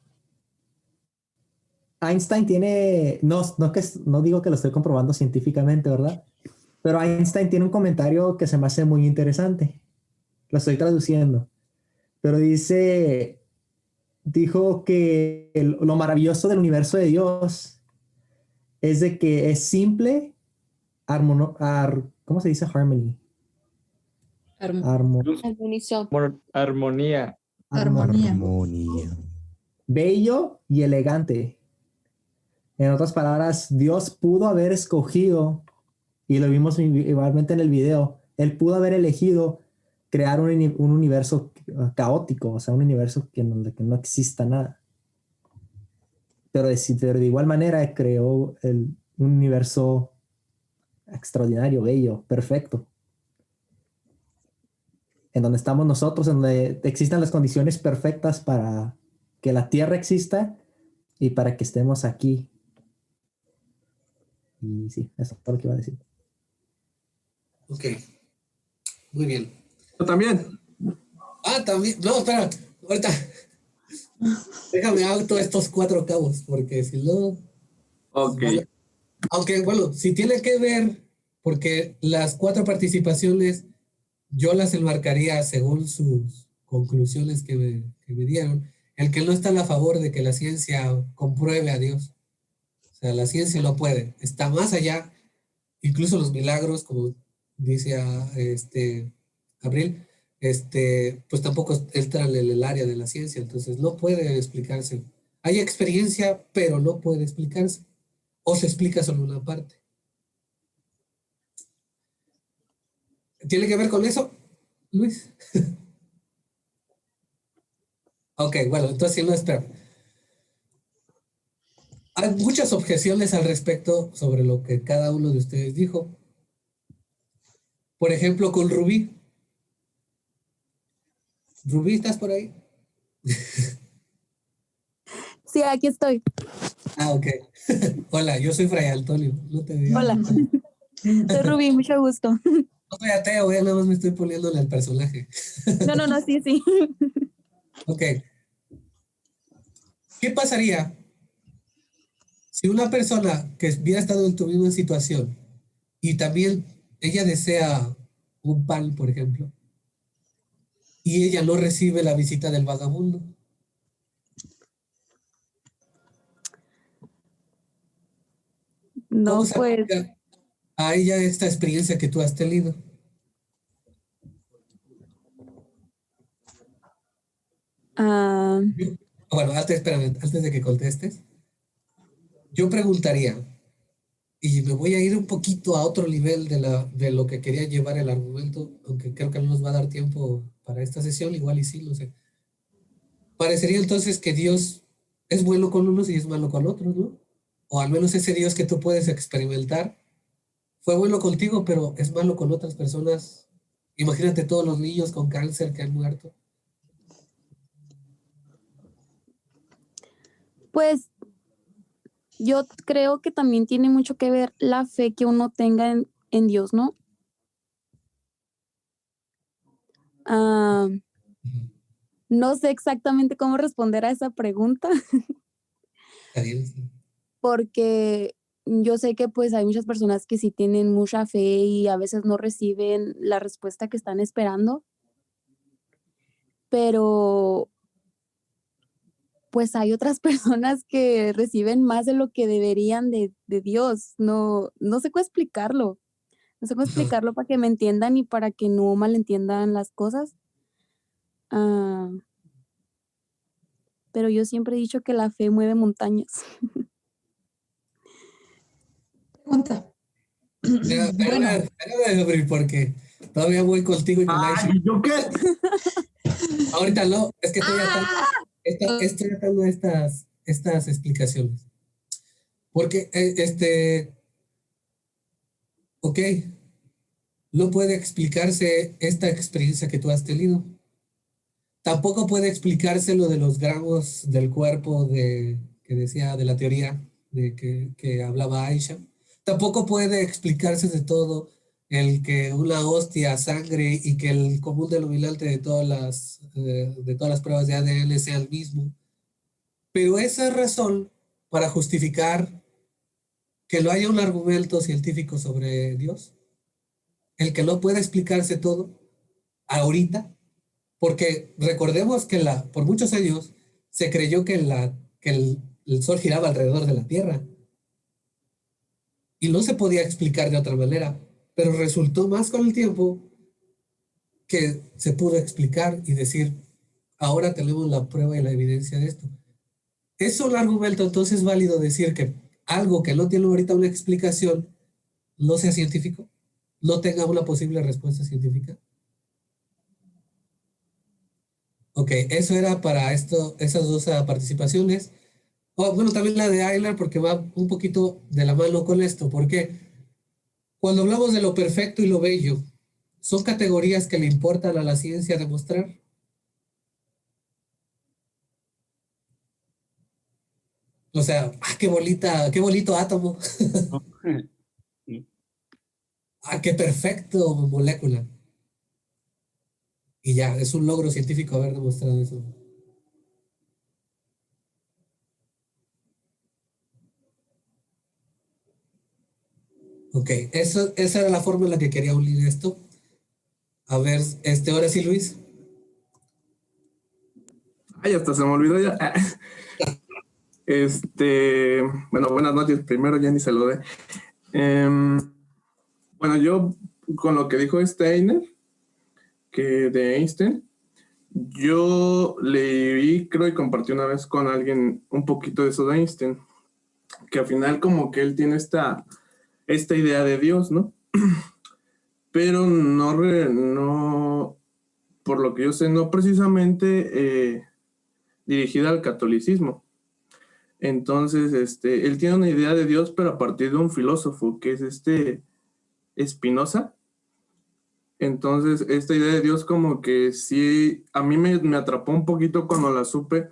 Einstein tiene, no digo que lo estoy comprobando científicamente, ¿verdad? Pero Einstein tiene un comentario que se me hace muy interesante. Lo estoy traduciendo. Pero dijo que lo maravilloso del universo de Dios es de que es simple, ¿cómo se dice harmony? Armonía. Armonía. Bello y elegante. En otras palabras, Dios pudo haber escogido, y lo vimos igualmente en el video, Él pudo haber elegido crear un universo caótico, o sea, un universo donde no exista nada. Pero de igual manera creó un universo extraordinario, bello, perfecto. En donde estamos nosotros, en donde existan las condiciones perfectas para que la Tierra exista y para que estemos aquí. Y sí, eso es lo que iba a decir. Ok. Muy bien. Yo también. Ah, también. No, espera. Ahorita. Déjame auto estos 4 cabos, porque si no. Ok. Vale. Aunque, bueno, si tiene que ver, porque las 4 participaciones yo las enmarcaría según sus conclusiones que me dieron. El que no está a favor de que la ciencia compruebe a Dios. O sea, la ciencia no puede. Está más allá. Incluso los milagros, como dice Abril, pues tampoco entra en el área de la ciencia. Entonces no puede explicarse. Hay experiencia, pero no puede explicarse. O se explica solo una parte. ¿Tiene que ver con eso, Luis? Ok, bueno, entonces no espera. Hay muchas objeciones al respecto sobre lo que cada uno de ustedes dijo. Por ejemplo, con Rubí. Rubí, ¿estás por ahí? Sí, aquí estoy. Ah, ok. Hola, yo soy Fray Antonio. No te digo. Hola. Soy Rubí, mucho gusto. No soy ateo, nada más me estoy poniéndole al personaje. No, sí. Ok. ¿Qué pasaría si una persona que hubiera estado en tu misma situación y también ella desea un pan, por ejemplo, y ella no recibe la visita del vagabundo? No, ¿Cómo se pues. aplica a ella esta experiencia que tú has tenido? Bueno, espérame, antes de que contestes, yo preguntaría, y me voy a ir un poquito a otro nivel de lo que quería llevar el argumento, aunque creo que no nos va a dar tiempo para esta sesión, igual y sí, no sé. Parecería entonces que Dios es bueno con unos y es malo con otros, ¿no? O al menos ese Dios que tú puedes experimentar fue bueno contigo, pero es malo con otras personas. Imagínate todos los niños con cáncer que han muerto. Pues yo creo que también tiene mucho que ver la fe que uno tenga en Dios, ¿no? No sé exactamente cómo responder a esa pregunta. Porque yo sé que pues hay muchas personas que sí tienen mucha fe y a veces no reciben la respuesta que están esperando. Pero pues hay otras personas que reciben más de lo que deberían de Dios. No sé cómo explicarlo. No sé cómo explicarlo para que me entiendan y para que no malentiendan las cosas. Pero yo siempre he dicho que la fe mueve montañas. Pregunta. Espérame, porque todavía voy contigo y con Aisha. ¿Yo qué? Ahorita no, es que estoy atando estas explicaciones. Porque, ok, no puede explicarse esta experiencia que tú has tenido. Tampoco puede explicarse lo de los gramos del cuerpo que decía, de la teoría que hablaba Aisha. Tampoco puede explicarse de todo el que una hostia, sangre y que el común denominante de todas las pruebas de ADN sea el mismo. Pero esa razón para justificar que no haya un argumento científico sobre Dios? El que no pueda explicarse todo ahorita, porque recordemos que por muchos años se creyó que el Sol giraba alrededor de la Tierra y no se podía explicar de otra manera, pero resultó más con el tiempo que se pudo explicar y decir, ahora tenemos la prueba y la evidencia de esto. ¿Es un argumento entonces válido decir que algo que no tiene ahorita una explicación no sea científico? ¿No tenga una posible respuesta científica? Ok, eso era para esas dos participaciones. Bueno, también la de Aylar, porque va un poquito de la mano con esto, porque cuando hablamos de lo perfecto y lo bello, ¿son categorías que le importan a la ciencia demostrar? O sea, qué bonito átomo. Qué perfecto molécula. Y ya, es un logro científico haber demostrado eso. Ok, esa era la forma en la que quería unir esto. A ver, ahora sí, Luis. Ay, hasta se me olvidó ya. Bueno, buenas noches. Primero ya ni saludé. Bueno, yo con lo que dijo Steiner, que de Einstein, yo leí, creo, y compartí una vez con alguien un poquito de eso de Einstein, que al final como que él tiene esta idea de Dios, ¿no? Pero no, por lo que yo sé, no precisamente dirigida al catolicismo. Entonces, él tiene una idea de Dios, pero a partir de un filósofo, que es Spinoza. Entonces, esta idea de Dios como que sí, a mí me atrapó un poquito cuando la supe,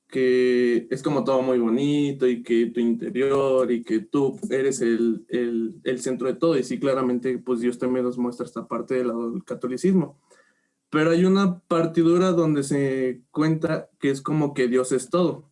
que es como todo muy bonito y que tu interior y que tú eres el centro de todo. Y sí, claramente, pues Dios también nos muestra esta parte del catolicismo. Pero hay una partidura donde se cuenta que es como que Dios es todo.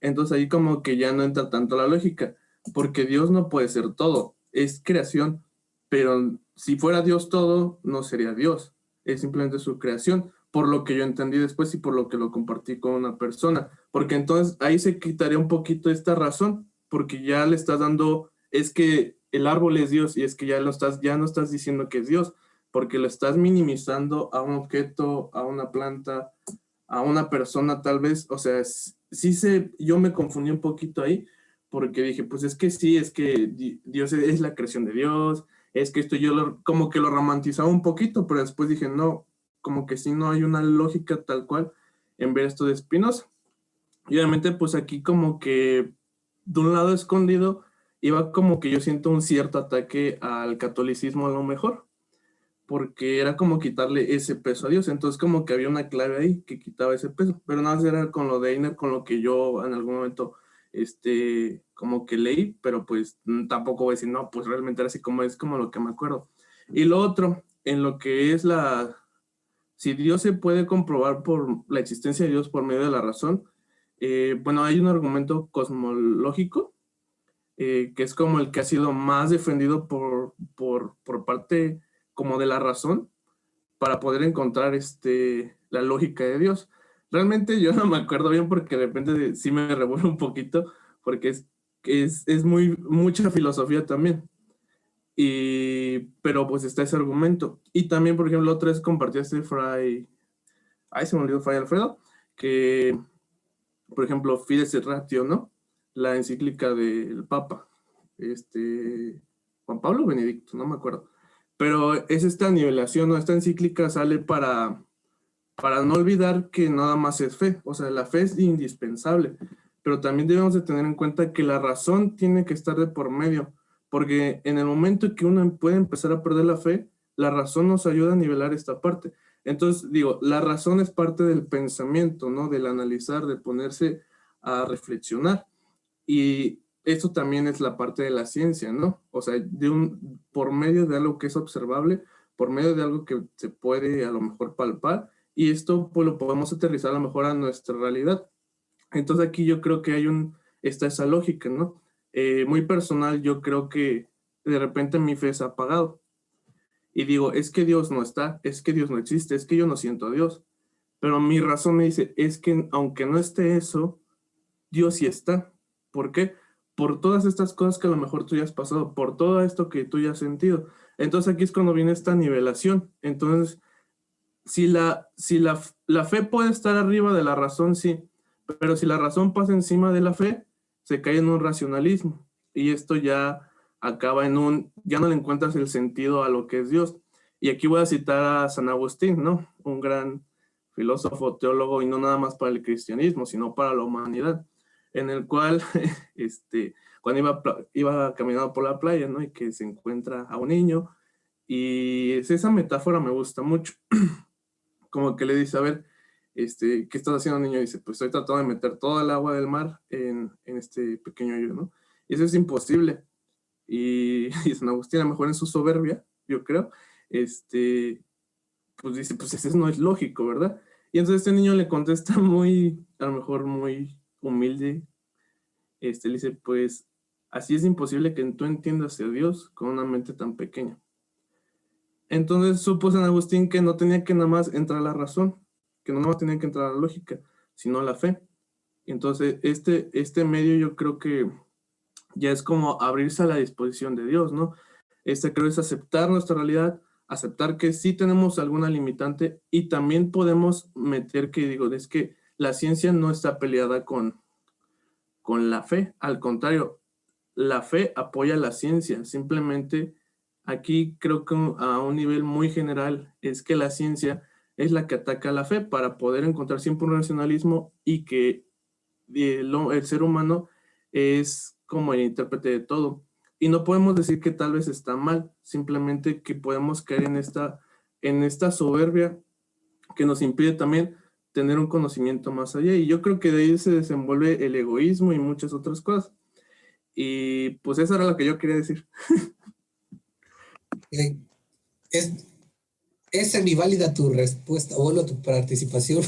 Entonces ahí como que ya no entra tanto la lógica, porque Dios no puede ser todo, es creación, pero si fuera Dios todo, no sería Dios, es simplemente su creación, por lo que yo entendí después y por lo que lo compartí con una persona, porque entonces ahí se quitaría un poquito esta razón, porque ya le estás dando, es que el árbol es Dios y es que ya no estás diciendo que es Dios, porque lo estás minimizando a un objeto, a una planta, a una persona tal vez. O sea, yo me confundí un poquito ahí, porque dije, pues es que sí, es que Dios es la creación de Dios, es que esto como que lo romantizaba un poquito, pero después dije, no, como que sí no hay una lógica tal cual en ver esto de Spinoza. Y obviamente pues aquí como que de un lado escondido iba como que yo siento un cierto ataque al catolicismo a lo mejor, porque era como quitarle ese peso a Dios. Entonces como que había una clave ahí que quitaba ese peso, pero nada más era con lo de Einer, con lo que yo en algún momento como que leí, pero pues tampoco voy a decir, no, pues realmente era así, como es como lo que me acuerdo. Y lo otro, en lo que es si Dios se puede comprobar por la existencia de Dios por medio de la razón, bueno, hay un argumento cosmológico, que es como el que ha sido más defendido por parte como de la razón, para poder encontrar la lógica de Dios. Realmente yo no me acuerdo bien, porque de repente sí me revuelvo un poquito, porque es mucha filosofía también. Pero pues está ese argumento. Y también, por ejemplo, otra vez compartí Fray Alfredo, que, por ejemplo, Fides et Ratio, ¿no? La encíclica del Papa, Juan Pablo Benedicto, no me acuerdo. Pero es esta nivelación, ¿no? Esta encíclica sale para no olvidar que nada más es fe. O sea, la fe es indispensable, pero también debemos de tener en cuenta que la razón tiene que estar de por medio, porque en el momento que uno puede empezar a perder la fe, la razón nos ayuda a nivelar esta parte. Entonces, digo, la razón es parte del pensamiento, ¿no? Del analizar, de ponerse a reflexionar. Y esto también es la parte de la ciencia, ¿no? O sea, por medio de algo que es observable, por medio de algo que se puede a lo mejor palpar, y esto pues lo podemos aterrizar a lo mejor a nuestra realidad. Entonces aquí yo creo que hay está esa lógica, ¿no? Muy personal, yo creo que de repente mi fe se ha apagado. Y digo, es que Dios no está, es que Dios no existe, es que yo no siento a Dios. Pero mi razón me dice, es que aunque no esté eso, Dios sí está. ¿Por qué? Por todas estas cosas que a lo mejor tú ya has pasado, por todo esto que tú ya has sentido. Entonces aquí es cuando viene esta nivelación. Entonces, si la fe puede estar arriba de la razón, sí, pero si la razón pasa encima de la fe, se cae en un racionalismo. Y esto ya acaba ya no le encuentras el sentido a lo que es Dios. Y aquí voy a citar a San Agustín, ¿no? Un gran filósofo, teólogo, y no nada más para el cristianismo, sino para la humanidad, en el cual, cuando iba caminando por la playa, ¿no? Y que se encuentra a un niño, y esa metáfora me gusta mucho, como que le dice, a ver, ¿qué estás haciendo, niño? Y dice, pues estoy tratando de meter toda el agua del mar en este pequeño hoyo, ¿no? Y eso es imposible. Y San Agustín, a lo mejor en su soberbia, yo creo, pues dice, pues eso no es lógico, ¿verdad? Y entonces este niño le contesta a lo mejor muy humilde, le dice, pues así es imposible que tú entiendas a Dios con una mente tan pequeña. Entonces supo San Agustín que no tenía que nada más entrar a la razón, que no nada más tenía que entrar a la lógica, sino a la fe. Entonces este medio yo creo que ya es como abrirse a la disposición de Dios, ¿no? Creo es aceptar nuestra realidad, aceptar que sí tenemos alguna limitante, y también podemos meter es que la ciencia no está peleada con la fe. Al contrario, la fe apoya la ciencia. Simplemente aquí creo que a un nivel muy general es que la ciencia es la que ataca a la fe para poder encontrar siempre un racionalismo, y que el ser humano es como el intérprete de todo. Y no podemos decir que tal vez está mal, simplemente que podemos caer en esta soberbia que nos impide también tener un conocimiento más allá. Y yo creo que de ahí se desenvuelve el egoísmo y muchas otras cosas. Y pues eso era lo que yo quería decir. Es semiválida tu respuesta, o bueno, tu participación,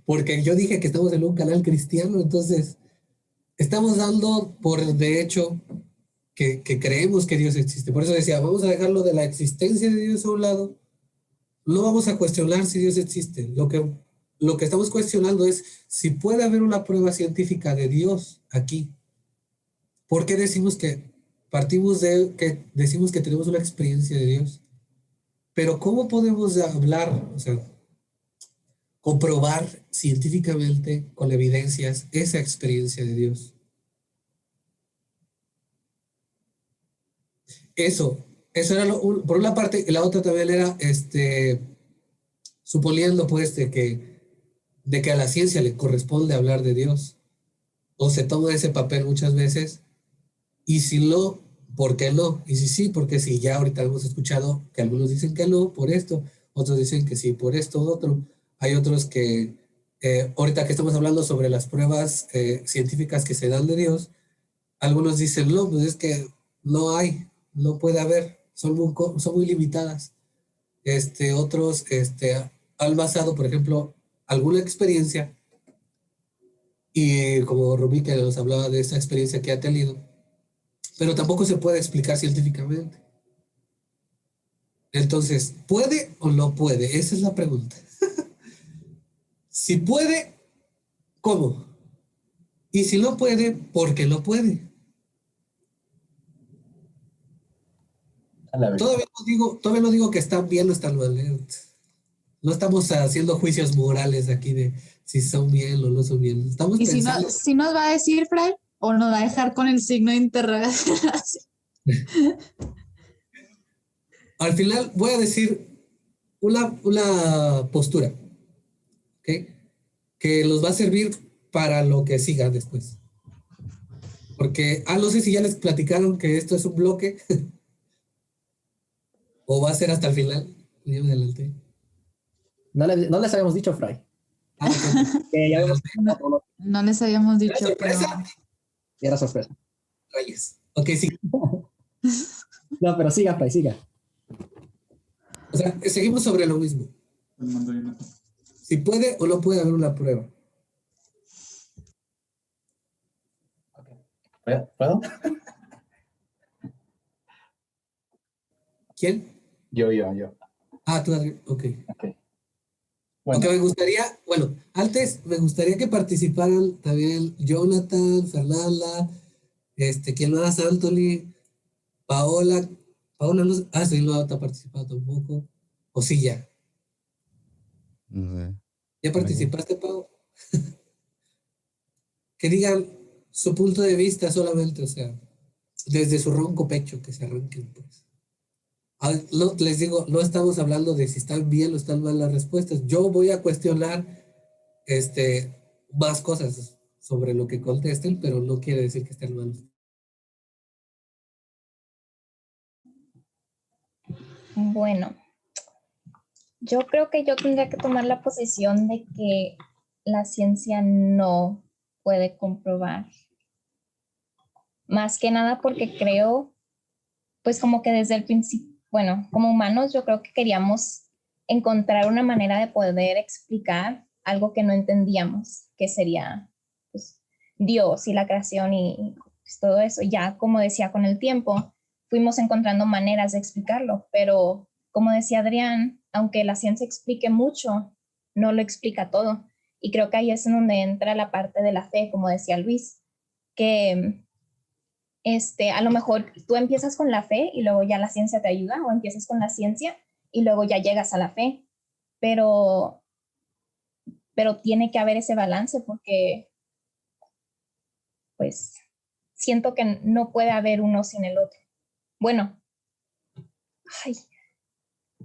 porque yo dije que estamos en un canal cristiano, entonces estamos dando por de hecho que creemos que Dios existe. Por eso decía, vamos a dejarlo de la existencia de Dios a un lado. No vamos a cuestionar si Dios existe. Lo que estamos cuestionando es si puede haber una prueba científica de Dios aquí. ¿Por qué decimos que decimos que tenemos una experiencia de Dios? Pero ¿cómo podemos hablar, o sea, comprobar científicamente con evidencias esa experiencia de Dios? Eso era por una parte, y la otra también era, suponiendo pues de que a la ciencia le corresponde hablar de Dios, o se toma ese papel muchas veces, y si no, ¿por qué no? Y si sí, porque sí, ya ahorita hemos escuchado que algunos dicen que no, por esto, otros dicen que sí, por esto, otro. Hay otros que, ahorita que estamos hablando sobre las pruebas científicas que se dan de Dios, algunos dicen, no, pues es que no puede haber, son muy limitadas. Otros han basado, por ejemplo, alguna experiencia, y como Rubí que nos hablaba de esa experiencia que ha tenido, pero tampoco se puede explicar científicamente. Entonces, ¿puede o no puede? Esa es la pregunta. Si puede, ¿cómo? Y si no puede, ¿por qué no puede? Todavía no digo que están bien o están mal. No estamos haciendo juicios morales aquí de si son bien o no son bien. Estamos ¿Y pensando... si nos va a decir, Fray? ¿O nos va a dejar con el signo de interrogación? Al final voy a decir una postura, ¿ok? Que los va a servir para lo que siga después. Porque, no sé si ya les platicaron que esto es un bloque o va a ser hasta el final. No les habíamos dicho, Fray. Que ya no les habíamos dicho. ¿Sorpresa? Era sorpresa. Reyes. Ok, sí. No, pero siga, Fray, siga. O sea, seguimos sobre lo mismo. Si puede o no puede haber una prueba. ¿Puedo? ¿Quién? Yo. Ah, tú, Adrián. Ok. Bueno. Aunque me gustaría, bueno, antes me gustaría que participaran también Jonathan, Fernanda, ¿quién más? Anthony, Paola. Paola no, sí, no ha participado tampoco. O sí, ya. No sé. ¿Ya participaste, Pau? Que digan su punto de vista solamente, o sea, desde su ronco pecho, que se arranquen, pues. Les digo, no estamos hablando de si están bien o están mal las respuestas. Yo voy a cuestionar más cosas sobre lo que contesten, pero no quiere decir que estén mal. Bueno, yo creo que yo tendría que tomar la posición de que la ciencia no puede comprobar. Más que nada porque creo, pues como que desde el principio, bueno, como humanos yo creo que queríamos encontrar una manera de poder explicar algo que no entendíamos, que sería pues, Dios y la creación y pues, todo eso. Ya, como decía, con el tiempo fuimos encontrando maneras de explicarlo, pero como decía Adrián, aunque la ciencia explique mucho, no lo explica todo. Y creo que ahí es en donde entra la parte de la fe, como decía Luis, que a lo mejor tú empiezas con la fe y luego ya la ciencia te ayuda, o empiezas con la ciencia y luego ya llegas a la fe, pero tiene que haber ese balance porque pues siento que no puede haber uno sin el otro. Bueno,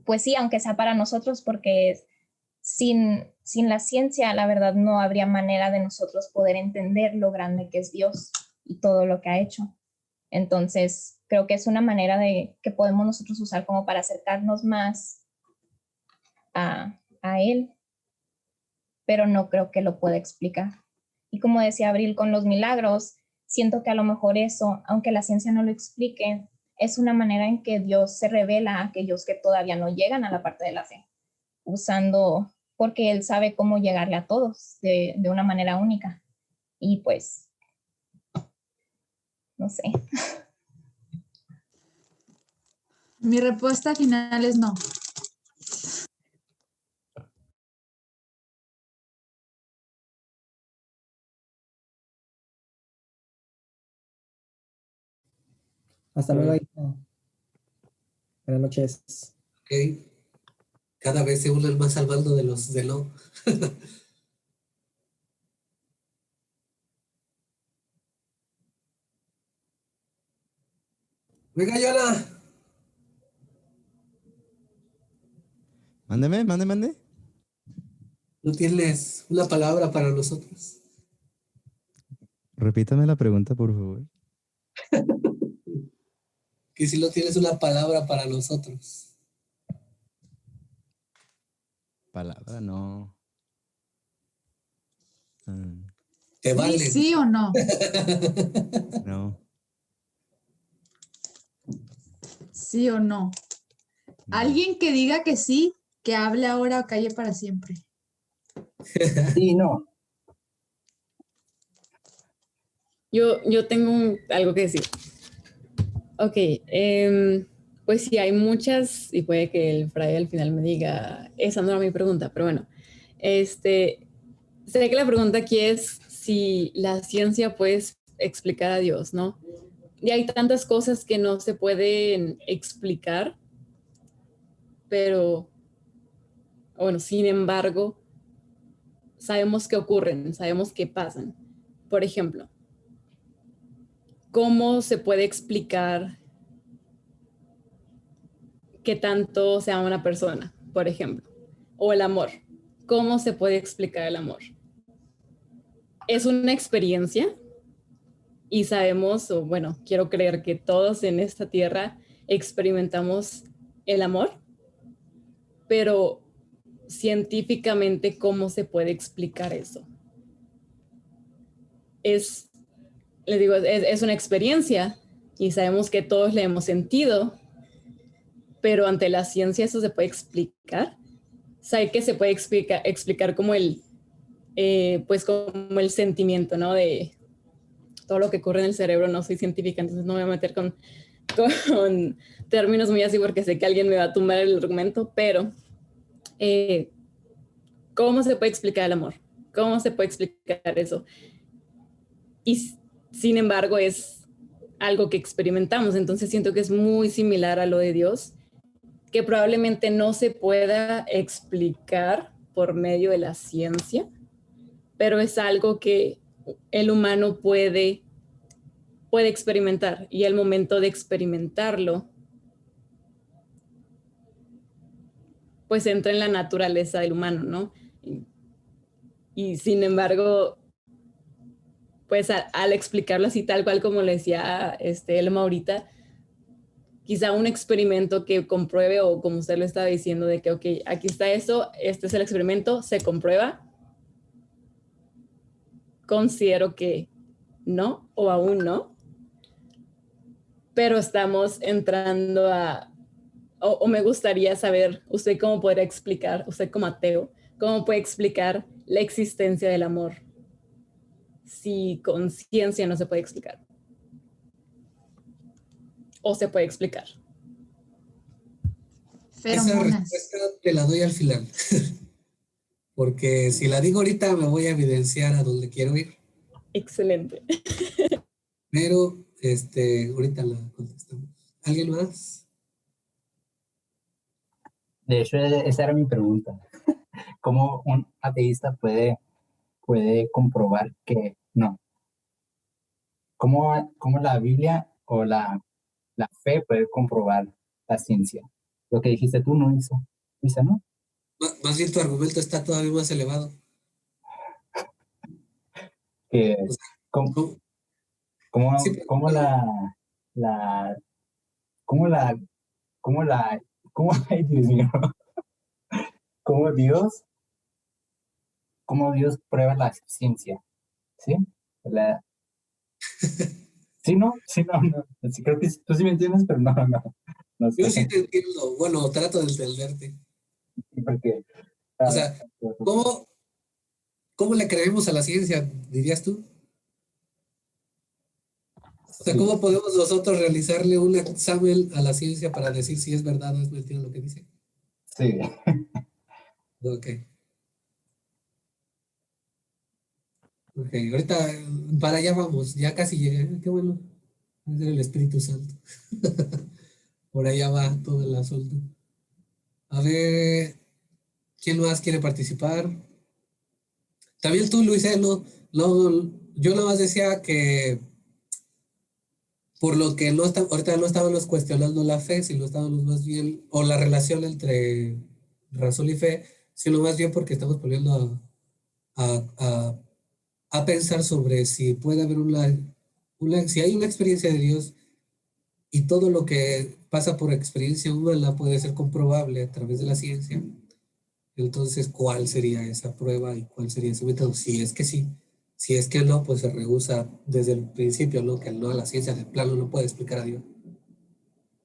pues sí, aunque sea para nosotros, porque sin la ciencia, la verdad, no habría manera de nosotros poder entender lo grande que es Dios y todo lo que ha hecho. Entonces, creo que es una manera que podemos nosotros usar como para acercarnos más a Él, pero no creo que lo pueda explicar. Y como decía Abril con los milagros, siento que a lo mejor eso, aunque la ciencia no lo explique, es una manera en que Dios se revela a aquellos que todavía no llegan a la parte de la fe, porque Él sabe cómo llegarle a todos de una manera única. Y pues, no sé. Mi respuesta final es no. Hasta luego. Buenas noches. Ok. Cada vez se unen más al bando de los de no. Venga, Yana. Mándeme. ¿No tienes una palabra para nosotros? Repítame la pregunta, por favor. Que si no tienes una palabra para nosotros. Palabra, no. ¿Te vale? ¿Sí o no? No. ¿Sí o no? Alguien que diga que sí, que hable ahora o calle para siempre. Sí, no. Yo tengo algo que decir. Ok, pues sí, hay muchas, y puede que el Fray al final me diga, esa no era mi pregunta, pero bueno, sé que la pregunta aquí es si la ciencia puede explicar a Dios, ¿no? Y hay tantas cosas que no se pueden explicar, pero, bueno, sin embargo, sabemos que ocurren, sabemos que pasan. Por ejemplo, ¿cómo se puede explicar qué tanto se ama una persona, por ejemplo? O el amor. ¿Cómo se puede explicar el amor? Es una experiencia y sabemos, o bueno, quiero creer que todos en esta tierra experimentamos el amor, pero científicamente, ¿cómo se puede explicar eso? Les digo, es una experiencia y sabemos que todos le hemos sentido, pero ante la ciencia eso se puede explicar. Sabe que se puede explicar como pues como el sentimiento, ¿no? De todo lo que ocurre en el cerebro, no soy científica, entonces no me voy a meter con términos muy así porque sé que alguien me va a tumbar el argumento, pero ¿cómo se puede explicar el amor? ¿Cómo se puede explicar eso? Y sin embargo es algo que experimentamos, entonces siento que es muy similar a lo de Dios, que probablemente no se pueda explicar por medio de la ciencia, pero es algo que el humano puede experimentar, y al momento de experimentarlo, pues entra en la naturaleza del humano, ¿no? Y sin embargo, pues al explicarlo así tal cual como le decía Elma ahorita, quizá un experimento que compruebe, o como usted lo estaba diciendo, de que, ok, aquí está esto, este es el experimento, se comprueba, considero que no, o aún no, pero estamos entrando o me gustaría saber, usted cómo podría explicar, usted como ateo, cómo puede explicar la existencia del amor si con ciencia no se puede explicar. O se puede explicar. Esa respuesta te la doy al final. Porque si la digo ahorita me voy a evidenciar a donde quiero ir. Excelente. Pero ahorita la contestamos. ¿Alguien más? De hecho, esa era mi pregunta. ¿Cómo un ateísta puede comprobar que no? ¿Cómo la Biblia o la fe puede comprobar la ciencia? Lo que dijiste tú no hizo. ¿No? Más bien tu argumento está todavía más elevado. Ay, Dios mío. ¿Cómo Dios prueba la ciencia? ¿Sí? Sí, no. Sí, creo que tú sí me entiendes, pero no sé. Yo sí te entiendo. Bueno, trato de entenderte. Porque, o sea, ¿cómo le creemos a la ciencia, dirías tú? O sea, ¿cómo podemos nosotros realizarle un examen a la ciencia para decir si es verdad o es mentira lo que dice? Sí. Ok, ahorita para allá vamos, ya casi llegué. Qué bueno. Es el Espíritu Santo. Por allá va todo el asunto. A ver, ¿quién más quiere participar? También tú, Luis, yo nada más decía que por lo que ahorita no estábamos cuestionando la fe, sino estábamos más bien, o la relación entre razón y fe, sino más bien porque estamos poniendo a pensar sobre si puede haber si hay una experiencia de Dios y todo lo que pasa por experiencia humana puede ser comprobable a través de la ciencia. Entonces, ¿cuál sería esa prueba y cuál sería ese método? Si es que sí. Si es que no, pues se rehúsa desde el principio, ¿no? Que no a la ciencia de plano no puede explicar a Dios.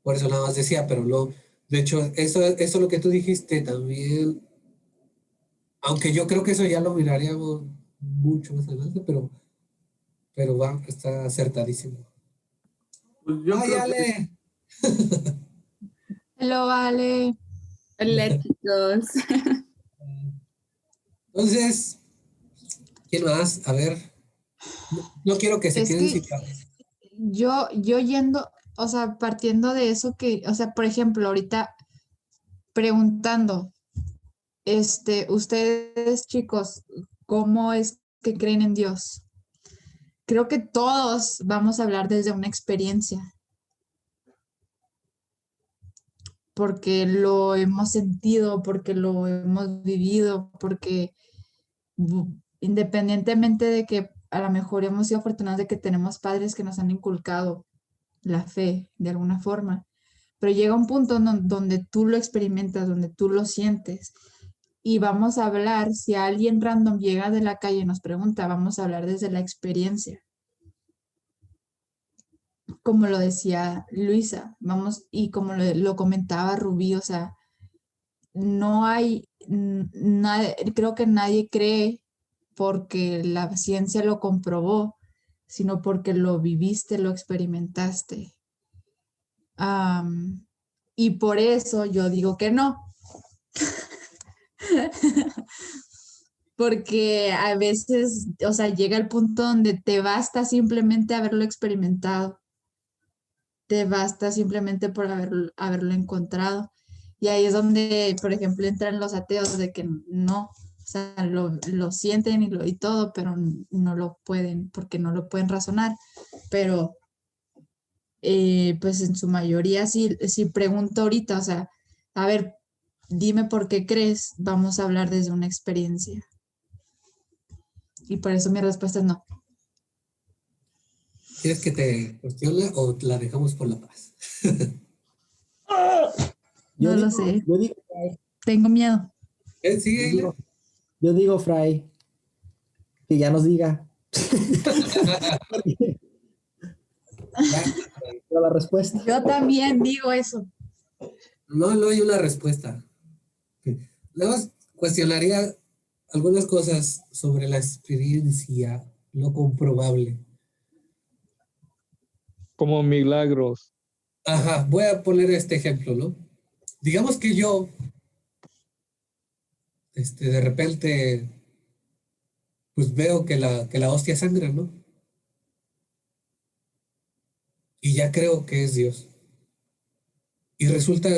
Por eso nada más decía, pero no. De hecho, eso lo que tú dijiste también, aunque yo creo que eso ya lo miraríamos mucho más adelante, pero está acertadísimo. Pues yo ¡Ay, creo Ale! Hello, Ale. Hola, chicos. Entonces, ¿quién más? A ver. No quiero que se Es queden que sin cabeza. yo yendo, o sea, partiendo de eso o sea, por ejemplo, ahorita preguntando, ustedes chicos, ¿cómo es que creen en Dios? Creo que todos vamos a hablar desde una experiencia, porque lo hemos sentido, porque lo hemos vivido, porque independientemente de que a lo mejor hemos sido afortunados de que tenemos padres que nos han inculcado la fe de alguna forma, pero llega un punto donde tú lo experimentas, donde tú lo sientes. Y vamos a hablar, si alguien random llega de la calle y nos pregunta, vamos a hablar desde la experiencia. Como lo decía Luisa, y como lo comentaba Rubí, o sea, no hay, creo que nadie cree porque la ciencia lo comprobó, sino porque lo viviste, lo experimentaste. Y por eso yo digo que no. Porque a veces, o sea, llega el punto donde te basta simplemente haberlo experimentado. Te basta simplemente por haberlo encontrado. Y ahí es donde, por ejemplo, entran los ateos de que no, o sea, lo sienten y todo, pero no lo pueden, porque no lo pueden razonar. Pero, pues en su mayoría, si pregunto ahorita, o sea, a ver, dime por qué crees, vamos a hablar desde una experiencia. Y por eso mi respuesta es no. ¿Quieres que te cuestione o la dejamos por la paz? No lo sé. Tengo miedo. ¿Sigue, Aile? Yo digo, Fray, que ya nos diga. La respuesta. Yo también digo eso. No hay una respuesta. Luego cuestionaría algunas cosas sobre la experiencia, lo comprobable. Como milagros. Ajá, voy a poner este ejemplo, ¿no? Digamos que yo, de repente, pues veo que la hostia sangra, ¿no? Y ya creo que es Dios. Y resulta,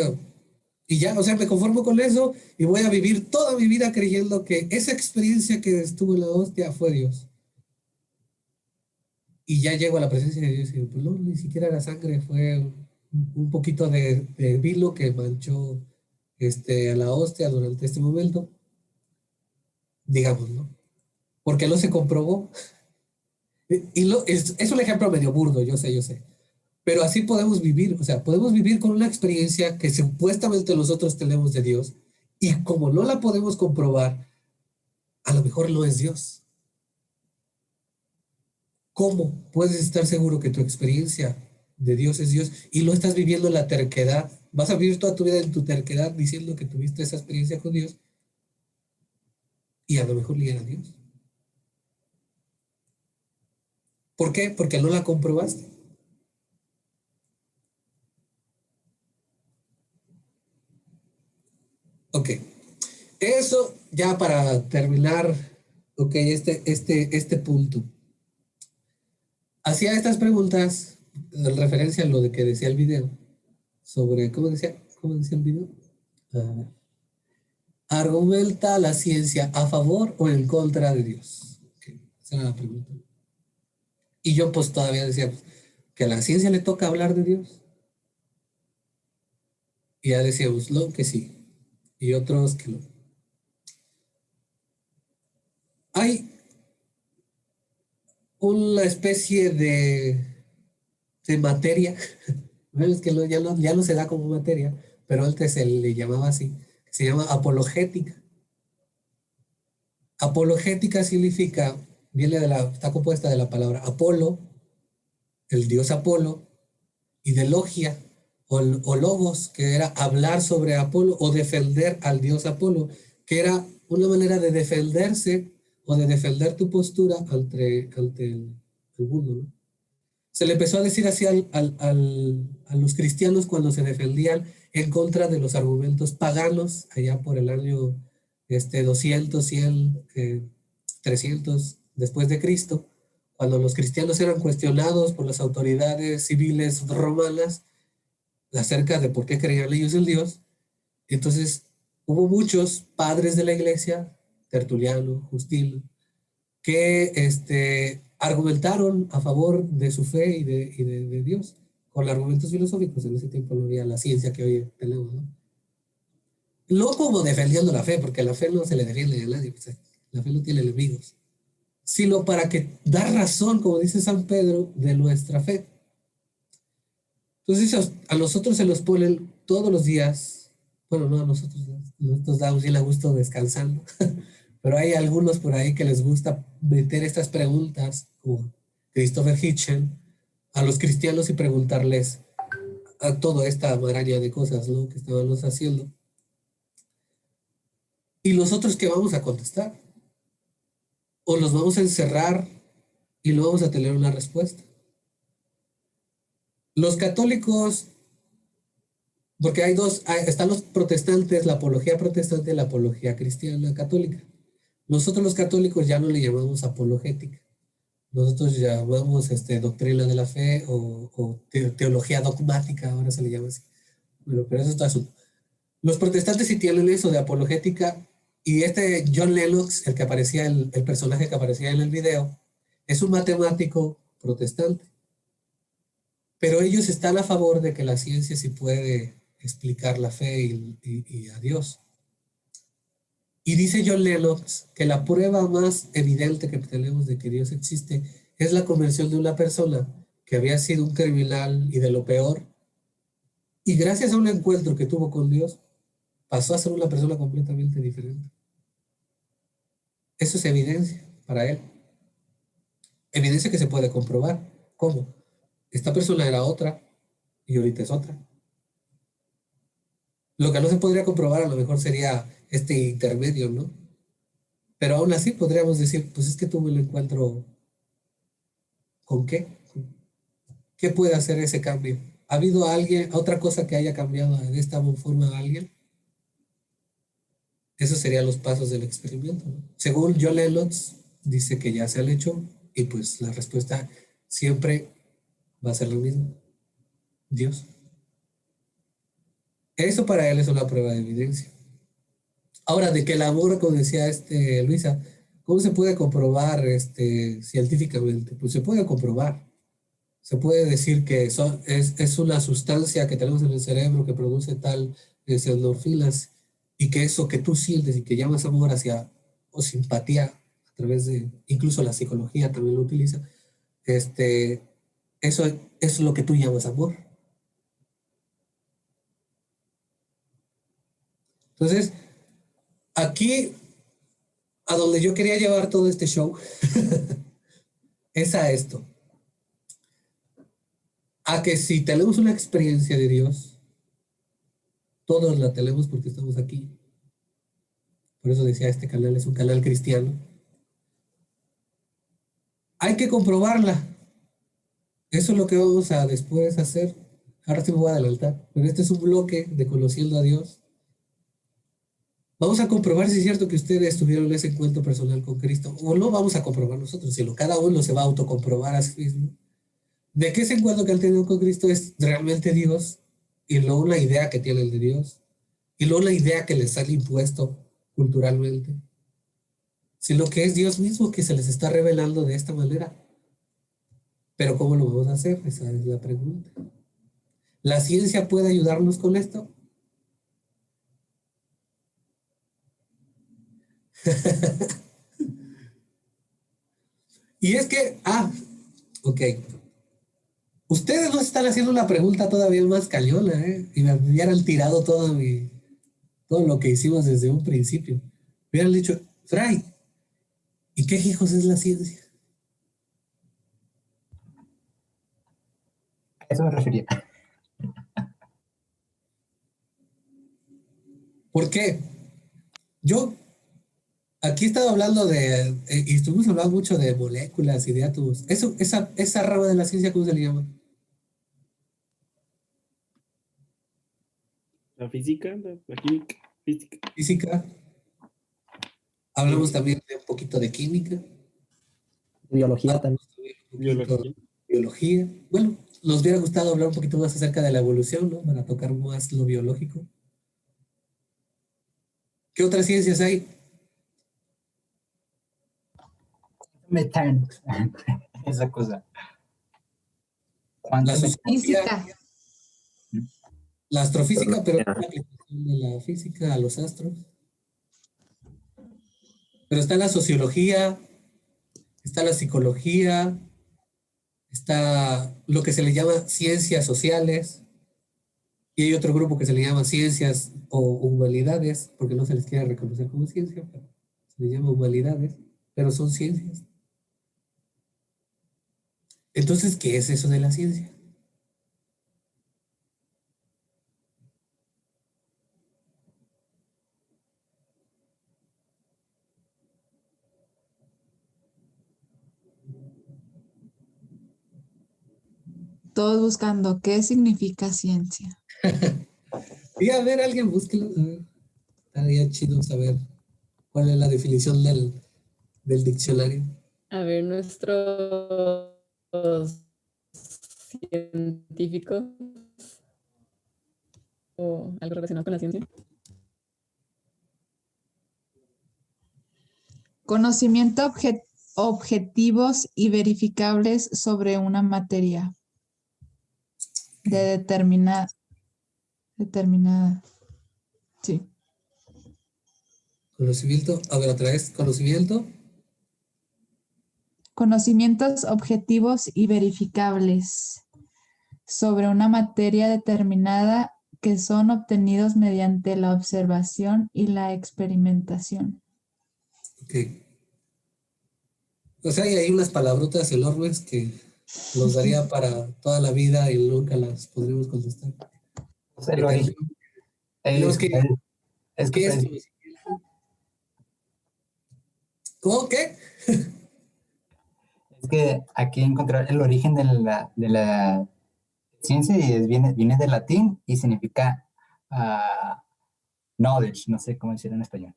y ya, o sea, me conformo con eso y voy a vivir toda mi vida creyendo que esa experiencia que estuvo en la hostia fue Dios. Y ya llego a la presencia de Dios y digo, pues no, ni siquiera era sangre, fue un poquito de vino que manchó a la hostia durante este momento. Digamos, ¿no? Porque no se comprobó. Es un ejemplo medio burdo, yo sé. Pero así podemos vivir, o sea, podemos vivir con una experiencia que supuestamente nosotros tenemos de Dios y como no la podemos comprobar, a lo mejor no es Dios. ¿Cómo puedes estar seguro que tu experiencia de Dios es Dios y no estás viviendo la terquedad? Vas a vivir toda tu vida en tu terquedad diciendo que tuviste esa experiencia con Dios y a lo mejor ni era Dios. ¿Por qué? Porque no la comprobaste. Ok. Eso ya para terminar, ok, este punto. Hacía estas preguntas en referencia a lo de que decía el video, sobre, ¿cómo decía el video? Argumenta la ciencia a favor o en contra de Dios. Okay, esa era la pregunta. Y yo pues todavía decía que a la ciencia le toca hablar de Dios. Y ya decíamos, no, que sí. Y otros que no. Hay una especie de materia, bueno, es que ya no se da como materia, pero antes se le llamaba así, se llama apologética. Apologética significa, está compuesta de la palabra Apolo, el dios Apolo, y de logia, o logos, que era hablar sobre Apolo o defender al dios Apolo, que era una manera de defenderse o de defender tu postura ante el mundo, ¿no? Se le empezó a decir así a los cristianos cuando se defendían en contra de los argumentos paganos, allá por el año 200, 100, 300 después de Cristo, cuando los cristianos eran cuestionados por las autoridades civiles romanas acerca de por qué creían ellos en Dios. Entonces hubo muchos padres de la iglesia, Tertuliano, Justino, que argumentaron a favor de su fe y de Dios con argumentos filosóficos. En ese tiempo no había la ciencia que hoy tenemos, ¿no? No como defendiendo la fe, porque la fe no se le defiende a nadie, pues, la fe no tiene enemigos, sino para que dar razón, como dice San Pedro, de nuestra fe. Entonces a nosotros se nos ponen todos los días, bueno, no a nosotros damos bien a gusto descansando, pero hay algunos por ahí que les gusta meter estas preguntas, como Christopher Hitchens, a los cristianos y preguntarles a toda esta maraña de cosas, ¿no?, que estábamos haciendo. ¿Y nosotros qué vamos a contestar? ¿O los vamos a encerrar y no vamos a tener una respuesta. Los católicos, porque hay dos, están los protestantes, la apología protestante y la apología cristiana católica. Nosotros los católicos ya no le llamamos apologética. Nosotros llamamos doctrina de la fe o teología dogmática, ahora se le llama así. Bueno, pero eso es todo asunto. Los protestantes sí tienen eso de apologética, y John Lennox, el personaje que aparecía en el video, es un matemático protestante. Pero ellos están a favor de que la ciencia sí puede explicar la fe y a Dios. Y dice John Lennox que la prueba más evidente que tenemos de que Dios existe es la conversión de una persona que había sido un criminal y de lo peor, y gracias a un encuentro que tuvo con Dios, pasó a ser una persona completamente diferente. Eso es evidencia para él. Evidencia que se puede comprobar. ¿Cómo? Esta persona era otra y ahorita es otra. Lo que no se podría comprobar a lo mejor sería este intermedio, ¿no? Pero aún así podríamos decir, pues es que tuvo el encuentro ¿con qué? ¿Qué puede hacer ese cambio? ¿Ha habido otra cosa que haya cambiado de esta forma a alguien? Esos serían los pasos del experimento, ¿no? Según John Lennox, dice que ya se han hecho, y pues la respuesta siempre va a ser lo mismo. Dios. Eso para él es una prueba de evidencia. Ahora, de que el amor, como decía Luisa, ¿cómo se puede comprobar científicamente? Pues se puede comprobar. Se puede decir que es una sustancia que tenemos en el cerebro que produce tal endorfinas, y que eso que tú sientes y que llamas amor o simpatía, a través de, incluso la psicología también lo utiliza, eso es lo que tú llamas amor. Entonces, aquí, a donde yo quería llevar todo este show, es a esto. A que si tenemos una experiencia de Dios, todos la tenemos porque estamos aquí. Por eso decía, este canal es un canal cristiano. Hay que comprobarla. Eso es lo que vamos a después hacer. Ahora sí me voy a adelantar. Pero este es un bloque de conociendo a Dios. Vamos a comprobar si es cierto que ustedes tuvieron ese encuentro personal con Cristo. O no vamos a comprobar nosotros, sino cada uno se va a autocomprobar a sí mismo. De que ese encuentro que han tenido con Cristo es realmente Dios, y no una idea que tienen de Dios, y no la idea que les han impuesto culturalmente, sino que es Dios mismo que se les está revelando de esta manera. Pero ¿cómo lo vamos a hacer? Esa es la pregunta. ¿La ciencia puede ayudarnos con esto? Y es que, ok. Ustedes nos están haciendo una pregunta todavía más cañona, y me hubieran tirado todo lo que hicimos desde un principio. Me hubieran dicho, Fray, ¿y qué hijos es la ciencia? A eso me refería. ¿Por qué? Yo aquí he estado hablando y estuvimos hablando mucho de moléculas y de átomos. Esa rama de la ciencia, ¿cómo se le llama? La física, la química, Física. Hablamos también de un poquito de química. Biología también. Biología. Bueno, nos hubiera gustado hablar un poquito más acerca de la evolución, ¿no? Para tocar más lo biológico. ¿Qué otras ciencias hay? Mecánica. Esa cosa. La física. La astrofísica, pero la aplicación de la física a los astros. Pero está la sociología, está la psicología, está lo que se le llama ciencias sociales, y hay otro grupo que se le llama ciencias o humanidades, porque no se les quiere reconocer como ciencia, pero se les llama humanidades, pero son ciencias. Entonces, ¿qué es eso de la ciencia? todos buscando qué significa ciencia. Y a ver, alguien búsquelo. Estaría chido saber cuál es la definición del diccionario. A ver, nuestros científicos o algo relacionado con la ciencia. Conocimiento objetivos y verificables sobre una materia de determinada. Sí. Conocimiento, a ver otra vez, conocimiento. Conocimientos objetivos y verificables sobre una materia determinada que son obtenidos mediante la observación y la experimentación. Ok. O sea, y hay unas palabrotas enormes que nos daría para toda la vida y nunca las podremos contestar. O sea, lo origen- Tenemos que- es ¿qué que es pues, conocimiento? ¿Cómo qué? es que aquí encontrar el origen de la ciencia y viene del latín y significa knowledge, no sé cómo decir en español.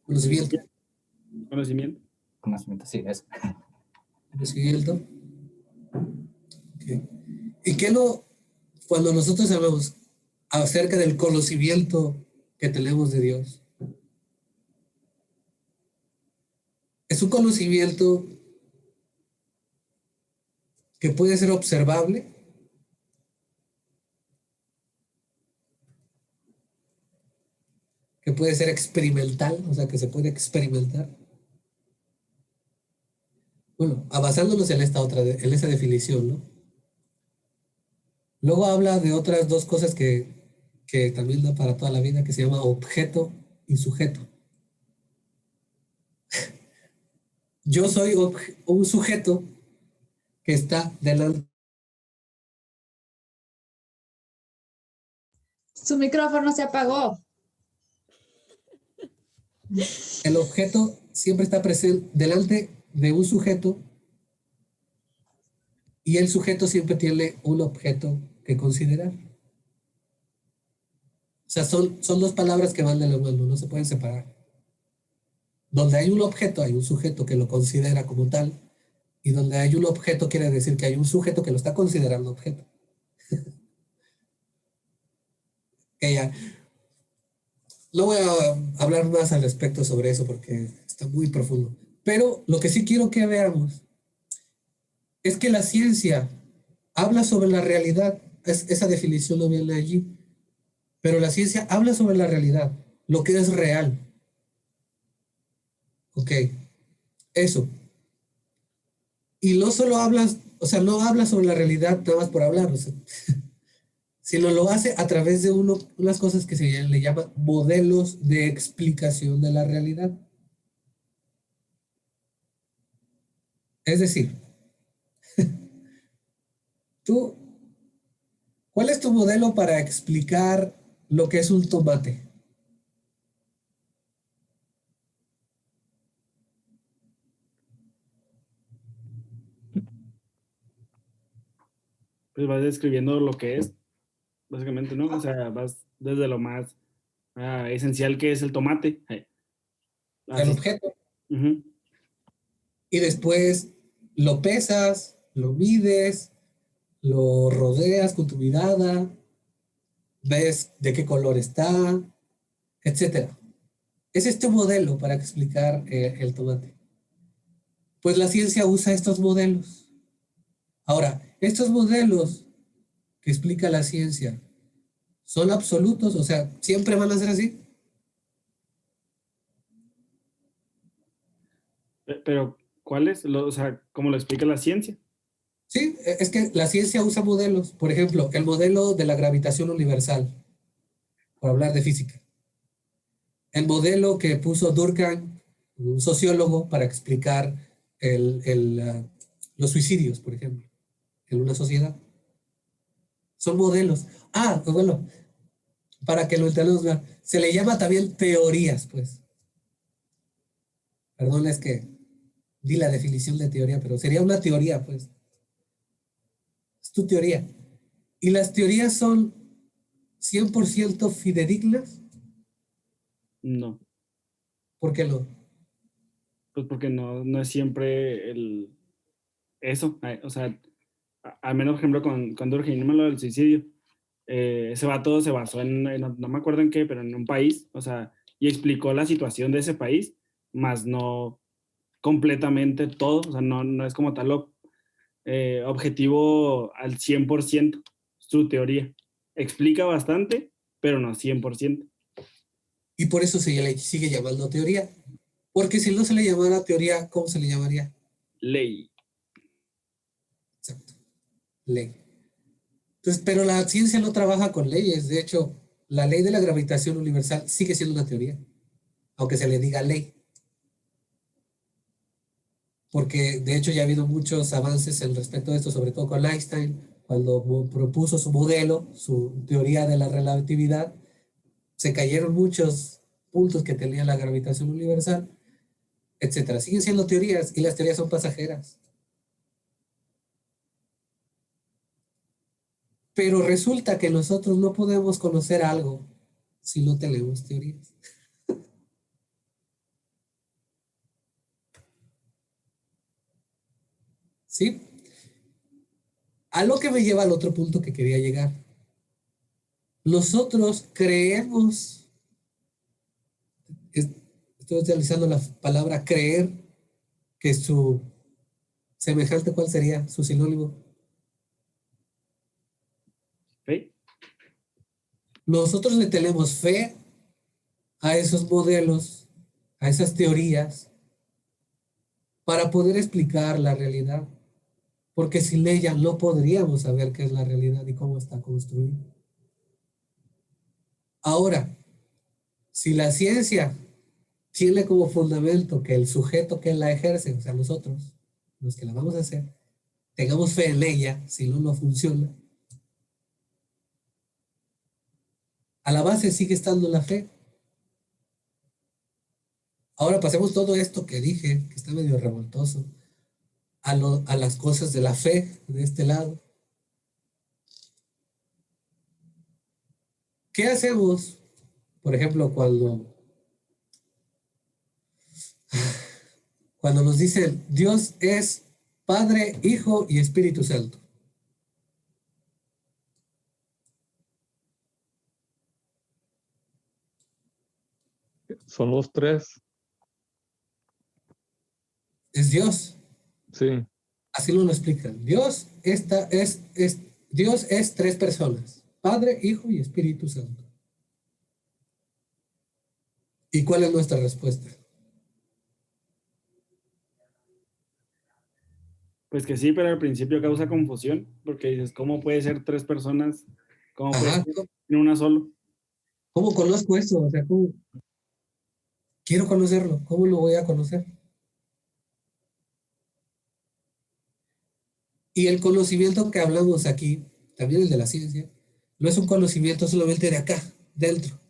Conocimiento. Conocimiento. Conocimiento, sí, eso. Conocimiento. Ok. ¿Y qué cuando nosotros hablamos acerca del conocimiento que tenemos de Dios? Es un conocimiento que puede ser observable, que puede ser experimental, o sea, que se puede experimentar. Bueno, basándonos en en esa definición, ¿no? Luego habla de otras dos cosas que también da para toda la vida, que se llama objeto y sujeto. Yo soy un sujeto que está delante. Su micrófono se apagó. El objeto siempre está presente delante de un sujeto y el sujeto siempre tiene un objeto que considerar. O sea, son dos palabras que van de la mano, no se pueden separar. Donde hay un objeto, hay un sujeto que lo considera como tal, y donde hay un objeto quiere decir que hay un sujeto que lo está considerando objeto. Que ya. No voy a hablar más al respecto sobre eso porque está muy profundo. Pero lo que sí quiero que veamos es que la ciencia habla sobre la realidad. Esa definición no viene allí. Pero la ciencia habla sobre la realidad, lo que es real. Ok, eso. Y no solo hablas, o sea, no habla sobre la realidad nada más por hablar, o sea, sino lo hace a través de unas cosas que se le llaman modelos de explicación de la realidad. Es decir, ¿cuál es tu modelo para explicar lo que es un tomate? Pues vas describiendo lo que es, básicamente, ¿no? O sea, vas desde lo más esencial que es el tomate. El objeto. Y después lo pesas, lo mides, lo rodeas con tu mirada, ves de qué color está, etcétera. Es este modelo para explicar el tomate. Pues la ciencia usa estos modelos. Ahora, estos modelos que explica la ciencia, ¿son absolutos? O sea, ¿siempre van a ser así? Pero, ¿cuál es? O sea, ¿cómo lo explica la ciencia? Sí, es que la ciencia usa modelos. Por ejemplo, el modelo de la gravitación universal, por hablar de física. El modelo que puso Durkheim, un sociólogo, para explicar los suicidios, por ejemplo, en una sociedad. Son modelos. Ah, pues bueno, para que lo entendamos, se le llama también teorías, pues. Perdón, es que di la definición de teoría, pero sería una teoría, pues. Es tu teoría. ¿Y las teorías son 100% fidedignas? No, ¿Por qué no? pues porque no es siempre eso. O sea, al menos, por ejemplo, cuando originó lo del suicidio, ese vato se basó no me acuerdo en qué, pero en un país, o sea, y explicó la situación de ese país, más no completamente todo, o sea, no es como tal objetivo al 100% su teoría. Explica bastante, pero no 100%. Y por eso se le sigue llamando teoría. Porque si no se le llamara teoría, ¿cómo se le llamaría? Ley. Exacto. Ley. Entonces, pero la ciencia no trabaja con leyes. De hecho, la ley de la gravitación universal sigue siendo una teoría, aunque se le diga ley. Porque de hecho ya ha habido muchos avances en respecto a esto, sobre todo con Einstein, cuando propuso su modelo, su teoría de la relatividad, se cayeron muchos puntos que tenía la gravitación universal, etcétera. Siguen siendo teorías y las teorías son pasajeras. Pero resulta que nosotros no podemos conocer algo si no tenemos teorías. ¿Sí? A lo que me lleva al otro punto que quería llegar. Nosotros creemos, estoy utilizando la palabra creer, que su semejante, ¿cuál sería? Su sinónimo. ¿Fe? Nosotros le tenemos fe a esos modelos, a esas teorías, para poder explicar la realidad. Porque sin ella no podríamos saber qué es la realidad y cómo está construida. Ahora, si la ciencia tiene como fundamento que el sujeto que la ejerce, o sea, nosotros, los que la vamos a hacer, tengamos fe en ella, si no, no funciona. A la base sigue estando la fe. Ahora pasemos todo esto que dije, que está medio revoltoso, a las cosas de la fe de este lado. ¿Qué hacemos, por ejemplo, cuando nos dicen Dios es Padre, Hijo y Espíritu Santo? Son los tres. Es Dios. Sí. Así lo explican. Dios es tres personas: Padre, Hijo y Espíritu Santo. ¿Y cuál es nuestra respuesta? Pues que sí, pero al principio causa confusión, porque dices, ¿cómo puede ser tres personas? ¿Cómo puede ser en una sola? ¿Cómo conozco eso? O sea, ¿cómo? Quiero conocerlo. ¿Cómo lo voy a conocer? Y el conocimiento que hablamos aquí, también el de la ciencia, no es un conocimiento solamente de acá, dentro,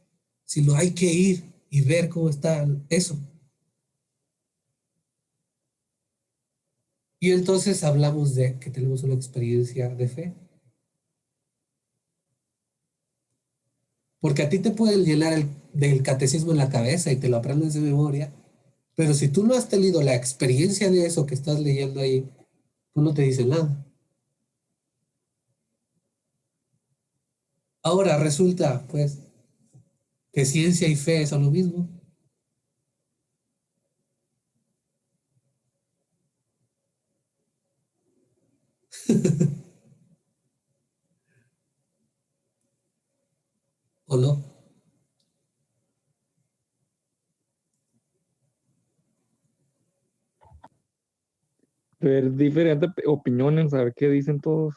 sino hay que ir y ver cómo está eso. Y entonces hablamos de que tenemos una experiencia de fe. Porque a ti te pueden llenar del catecismo en la cabeza y te lo aprendes de memoria, pero si tú no has tenido la experiencia de eso que estás leyendo ahí, pues no te dice nada. Ahora resulta, pues, que ciencia y fe son lo mismo. ¿O no? Ver diferentes opiniones, a ver qué dicen todos.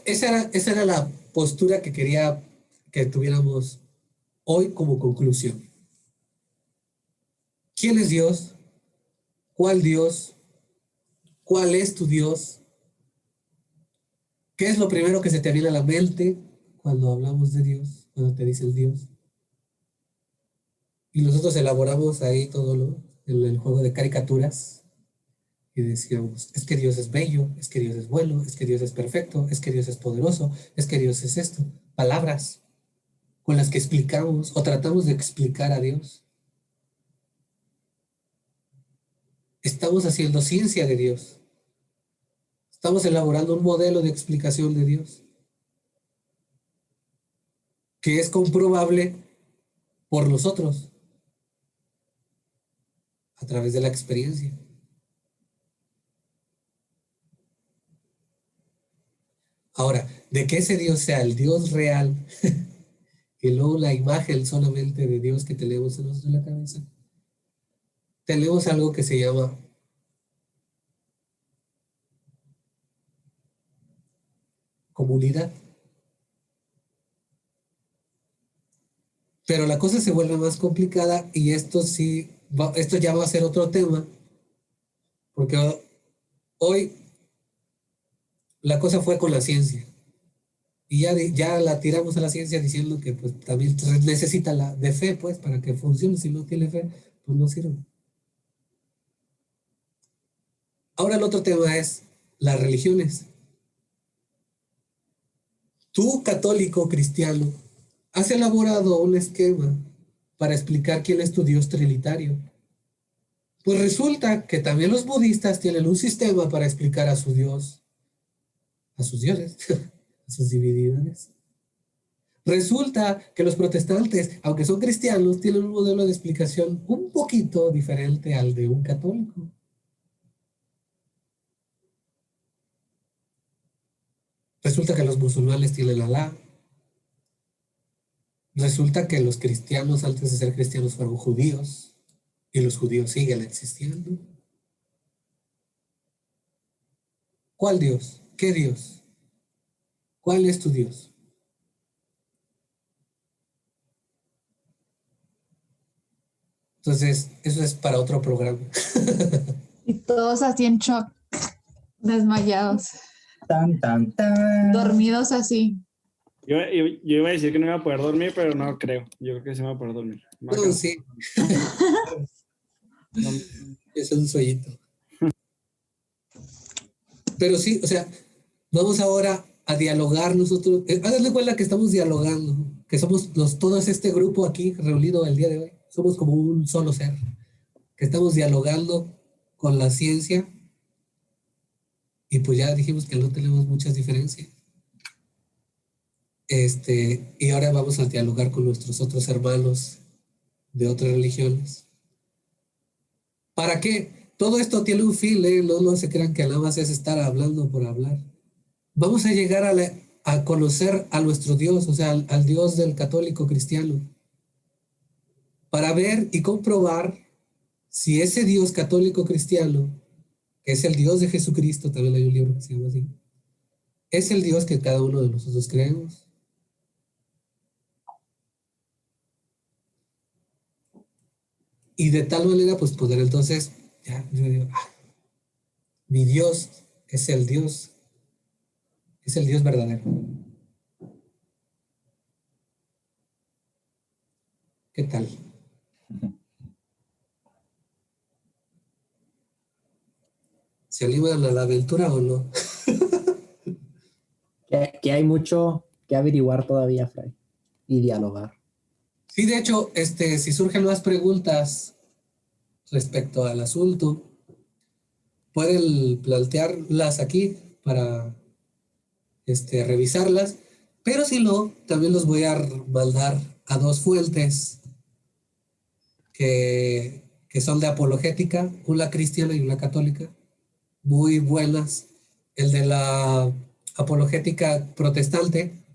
Esa era la postura que quería que tuviéramos hoy como conclusión. ¿Quién es Dios? ¿Cuál Dios? ¿Cuál es tu Dios? ¿Qué es lo primero que se te viene a la mente cuando hablamos de Dios, cuando te dice el Dios? Y nosotros elaboramos ahí todo el juego de caricaturas y decíamos, es que Dios es bello, es que Dios es bueno, es que Dios es perfecto, es que Dios es poderoso, es que Dios es esto. Palabras con las que explicamos o tratamos de explicar a Dios. Estamos haciendo ciencia de Dios. Estamos elaborando un modelo de explicación de Dios que es comprobable por nosotros a través de la experiencia. Ahora, de que ese Dios sea el Dios real y luego la imagen solamente de Dios que tenemos en la cabeza, tenemos algo que se llama comunidad. Pero la cosa se vuelve más complicada y esto ya va a ser otro tema, porque hoy la cosa fue con la ciencia y ya la tiramos a la ciencia diciendo que pues también necesita la de fe pues para que funcione. Si no tiene fe, pues no sirve. Ahora el otro tema es las religiones. Tú, católico cristiano, has elaborado un esquema para explicar quién es tu Dios trinitario. Pues resulta que también los budistas tienen un sistema para explicar a su Dios, a sus dioses, a sus divinidades. Resulta que los protestantes, aunque son cristianos, tienen un modelo de explicación un poquito diferente al de un católico. Resulta que los musulmanes tienen Alá. Resulta que los cristianos, antes de ser cristianos, fueron judíos. Y los judíos siguen existiendo. ¿Cuál Dios? ¿Qué Dios? ¿Cuál es tu Dios? Entonces, eso es para otro programa. Y todos así en shock, desmayados. Tan, tan, tan. Dormidos así. Yo iba a decir que no iba a poder dormir, pero no creo. Yo creo que sí me va a poder dormir. No, sí. Es un sueñito. Pero sí, o sea, vamos ahora a dialogar nosotros. Háganle cuenta que estamos dialogando, que somos todos este grupo aquí reunido el día de hoy. Somos como un solo ser, que estamos dialogando con la ciencia y pues ya dijimos que no tenemos muchas diferencias. Y ahora vamos a dialogar con nuestros otros hermanos de otras religiones. ¿Para qué? Todo esto tiene un fin, ¿eh? No se crean que nada más es estar hablando por hablar. Vamos a llegar a conocer a nuestro Dios, o sea, al Dios del católico cristiano, para ver y comprobar si ese Dios católico cristiano, que es el Dios de Jesucristo, también hay un libro que se llama así, es el Dios que cada uno de nosotros creemos. Y de tal manera, pues poder entonces, ya, yo digo, mi Dios es el Dios verdadero. ¿Qué tal? ¿Se animan a la aventura o no? Que hay mucho que averiguar todavía, Fray, y dialogar. Sí, de hecho, si surgen más preguntas respecto al asunto, pueden plantearlas aquí para revisarlas, pero si no, también los voy a mandar a dos fuentes que son de apologética, una cristiana y una católica, muy buenas. El de la apologética protestante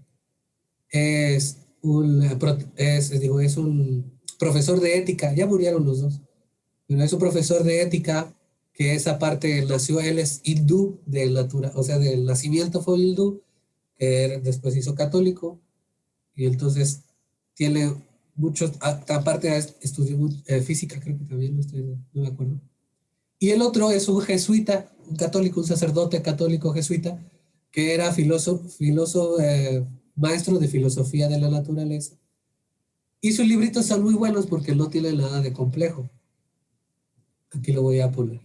es un profesor de ética, ya murieron los dos, pero es un profesor de ética que esa parte nació, él es hindú, o sea, del nacimiento fue hindú, después hizo católico, y entonces tiene muchos, aparte estudió física, creo que también, no me acuerdo. Y el otro es un jesuita, un católico, un sacerdote católico jesuita, que era filósofo, maestro de filosofía de la naturaleza. Y sus libritos son muy buenos porque no tienen nada de complejo. Aquí lo voy a poner.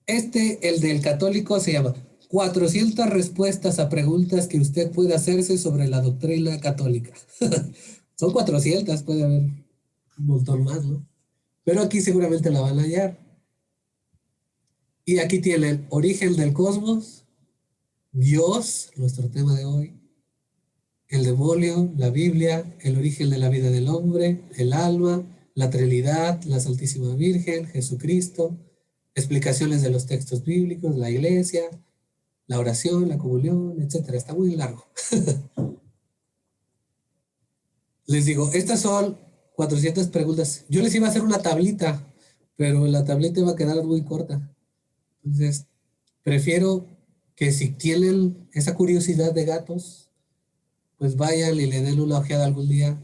El del católico, se llama 400 respuestas a preguntas que usted puede hacerse sobre la doctrina católica. Son 400, puede haber un montón más, ¿no? Pero aquí seguramente la van a hallar. Y aquí tiene el origen del cosmos, Dios, nuestro tema de hoy, el demonio, la Biblia, el origen de la vida del hombre, el alma, la Trinidad, la Santísima Virgen, Jesucristo, explicaciones de los textos bíblicos, la iglesia, la oración, la comunión, etcétera. Está muy largo. Les digo, estas son 400 preguntas. Yo les iba a hacer una tablita, pero la tablita iba a quedar muy corta. Entonces, prefiero que si tienen esa curiosidad de gatos, pues vayan y le den una ojeada algún día,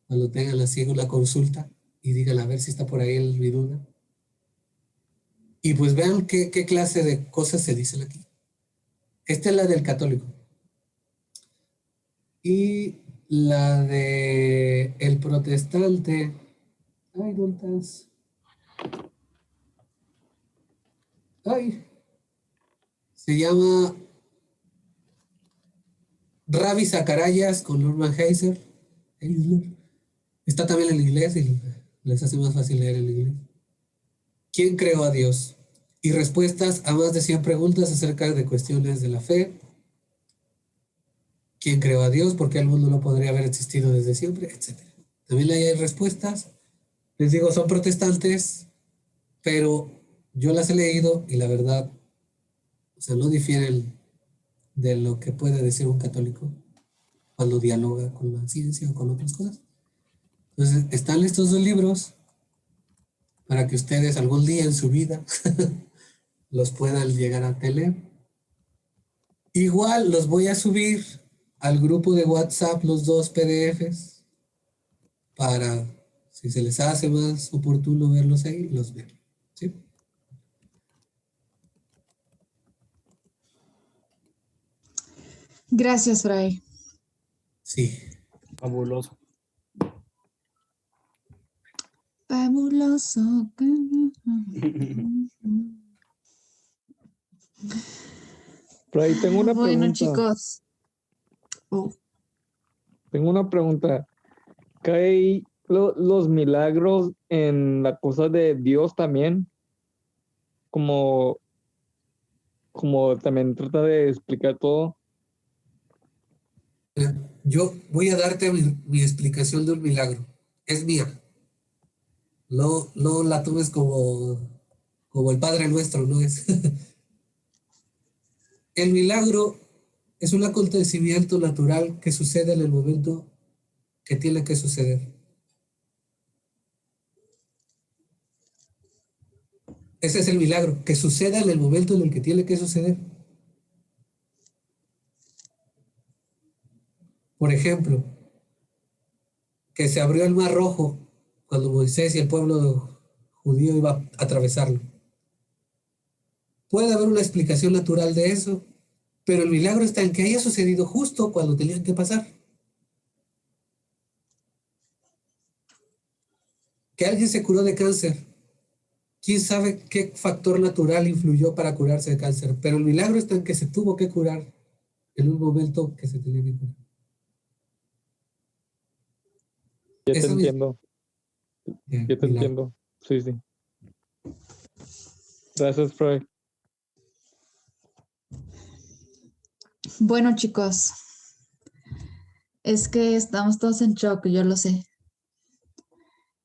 cuando tengan así una consulta, y digan a ver si está por ahí mi duda. Y pues vean qué clase de cosas se dicen aquí. Esta es la del católico. Y la de el protestante. Ay, ¿dónde estás? Ay. Se llama Ravi Zacharias con Norman Heiser. Está también en inglés y les hace más fácil leer en inglés. ¿Quién creó a Dios? Y respuestas a más de 100 preguntas acerca de cuestiones de la fe. ¿Quién creó a Dios? ¿Por qué el mundo no podría haber existido desde siempre? Etcétera. También hay respuestas. Les digo, son protestantes, pero yo las he leído y la verdad, o sea, no difieren de lo que puede decir un católico cuando dialoga con la ciencia o con otras cosas. Entonces, están estos dos libros para que ustedes algún día en su vida los puedan llegar a leer. Igual los voy a subir al grupo de WhatsApp los dos PDFs para, si se les hace más oportuno verlos ahí, los ven. ¿Sí? Gracias, Fray. Sí. Fabuloso. Fabuloso. Fray, tengo una pregunta. Bueno, chicos. Tengo una pregunta. ¿Caen los milagros en la cosa de Dios también? Como también trata de explicar todo. Yo voy a darte mi explicación de un milagro. Es mía. No la tomes como el Padre Nuestro, no es. El milagro es un acontecimiento natural que sucede en el momento que tiene que suceder. Ese es el milagro, que suceda en el momento en el que tiene que suceder. Por ejemplo, que se abrió el Mar Rojo cuando Moisés y el pueblo judío iba a atravesarlo. Puede haber una explicación natural de eso, pero el milagro está en que haya sucedido justo cuando tenían que pasar. Que alguien se curó de cáncer. ¿Quién sabe qué factor natural influyó para curarse de cáncer? Pero el milagro está en que se tuvo que curar en un momento que se tenía que curar. Ya te entiendo. Ya te entiendo. Sí, sí. Gracias, Fray. Bueno, chicos, es que estamos todos en shock, yo lo sé.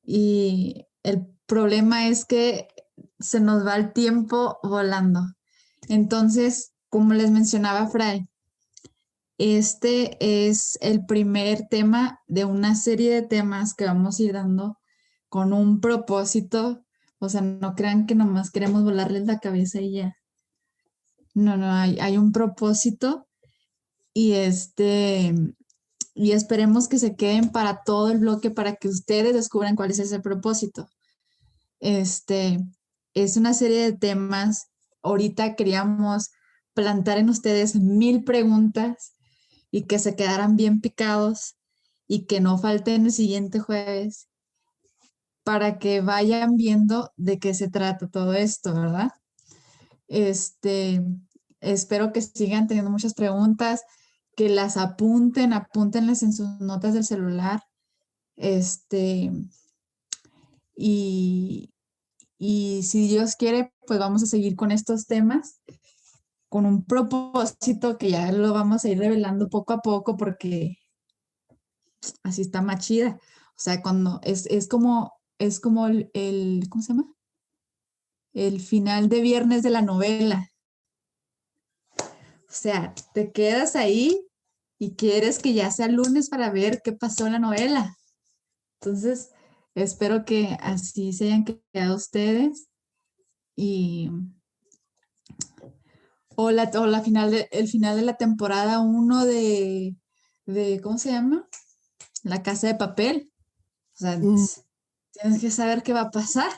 Y el problema es que se nos va el tiempo volando. Entonces, como les mencionaba Fray, este es el primer tema de una serie de temas que vamos a ir dando con un propósito. O sea, no crean que nomás queremos volarles la cabeza y ya. No, hay un propósito y y esperemos que se queden para todo el bloque para que ustedes descubran cuál es ese propósito. Es una serie de temas. Ahorita queríamos plantar en ustedes 1000 preguntas, y que se quedaran bien picados y que no falten el siguiente jueves para que vayan viendo de qué se trata todo esto, ¿verdad? Espero que sigan teniendo muchas preguntas, que las apúntenlas en sus notas del celular. Y si Dios quiere, pues vamos a seguir con estos temas con un propósito que ya lo vamos a ir revelando poco a poco porque así está más chida. O sea, cuando es como ¿cómo se llama? El final de viernes de la novela. O sea, te quedas ahí y quieres que ya sea lunes para ver qué pasó en la novela. Entonces, espero que así se hayan quedado ustedes y el final de la temporada 1 de ¿cómo se llama? La Casa de Papel. O sea, tienes que saber qué va a pasar,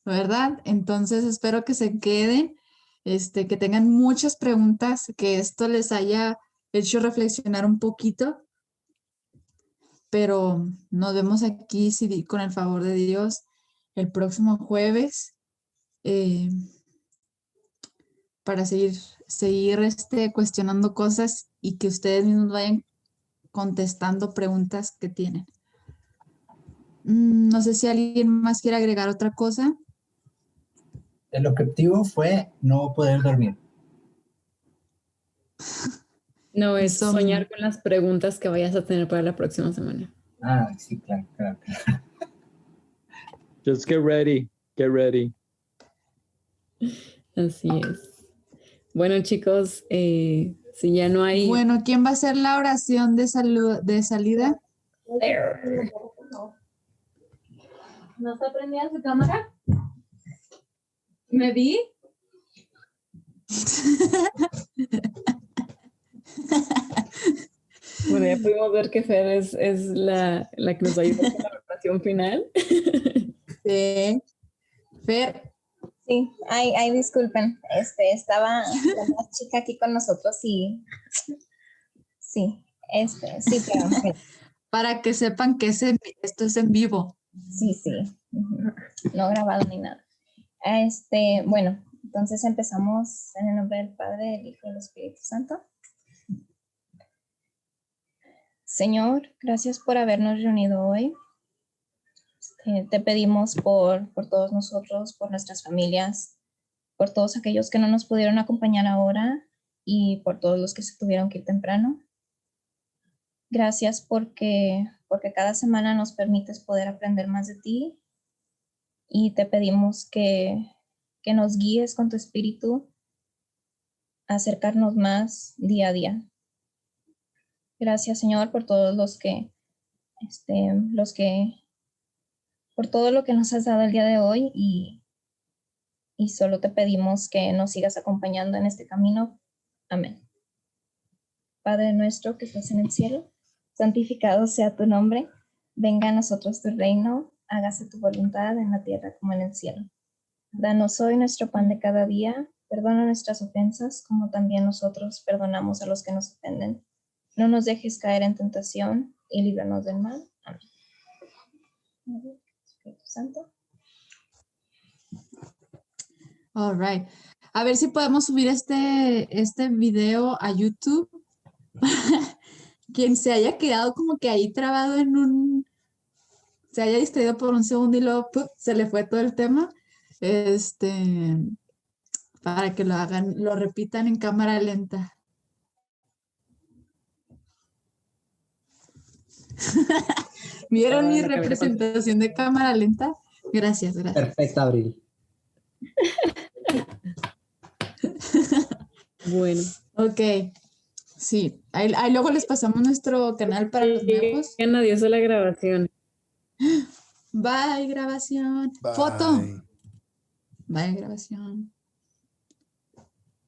¿verdad? Entonces, espero que se queden, que tengan muchas preguntas, que esto les haya hecho reflexionar un poquito. Pero nos vemos aquí, con el favor de Dios, el próximo jueves para seguir cuestionando cosas y que ustedes mismos vayan contestando preguntas que tienen. No sé si alguien más quiere agregar otra cosa. El objetivo fue no poder dormir. No, es soñar con las preguntas que vayas a tener para la próxima semana. Ah, sí, claro. Just get ready, get ready. Así es. Bueno, chicos, si ya no hay... Bueno, ¿quién va a hacer la oración de salida? ¿No está prendida su cámara? ¿Me vi? Bueno, ya pudimos ver que Fer es la que nos ayuda con la oración final. Sí. Fer. Sí, ay, disculpen, estaba la más chica aquí con nosotros y sí, sí, pero para que sepan que esto es en vivo. Sí, no grabado ni nada. Bueno, entonces empezamos en el nombre del Padre, del Hijo y del Espíritu Santo. Señor, gracias por habernos reunido hoy. Te pedimos por todos nosotros, por nuestras familias, por todos aquellos que no nos pudieron acompañar ahora y por todos los que se tuvieron que ir temprano. Gracias porque cada semana nos permites poder aprender más de ti y te pedimos que nos guíes con tu espíritu a acercarnos más día a día. Gracias, Señor, por todos por todo lo que nos has dado el día de hoy y solo te pedimos que nos sigas acompañando en este camino. Amén. Padre nuestro que estás en el cielo, santificado sea tu nombre, venga a nosotros tu reino, hágase tu voluntad en la tierra como en el cielo. Danos hoy nuestro pan de cada día, perdona nuestras ofensas como también nosotros perdonamos a los que nos ofenden. No nos dejes caer en tentación y líbranos del mal. Amén. Espíritu Santo. All right. A ver si podemos subir este video a YouTube. Quien se haya quedado como que ahí trabado se haya distraído por un segundo y luego se le fue todo el tema. Para que lo repitan en cámara lenta. ¿Vieron mi representación de cámara lenta? Gracias. Perfecta, Abril. Bueno. Ok. Sí. Ahí luego les pasamos nuestro canal para los nuevos. Adiós a la grabación. Bye, grabación. Bye. Foto. Bye, grabación.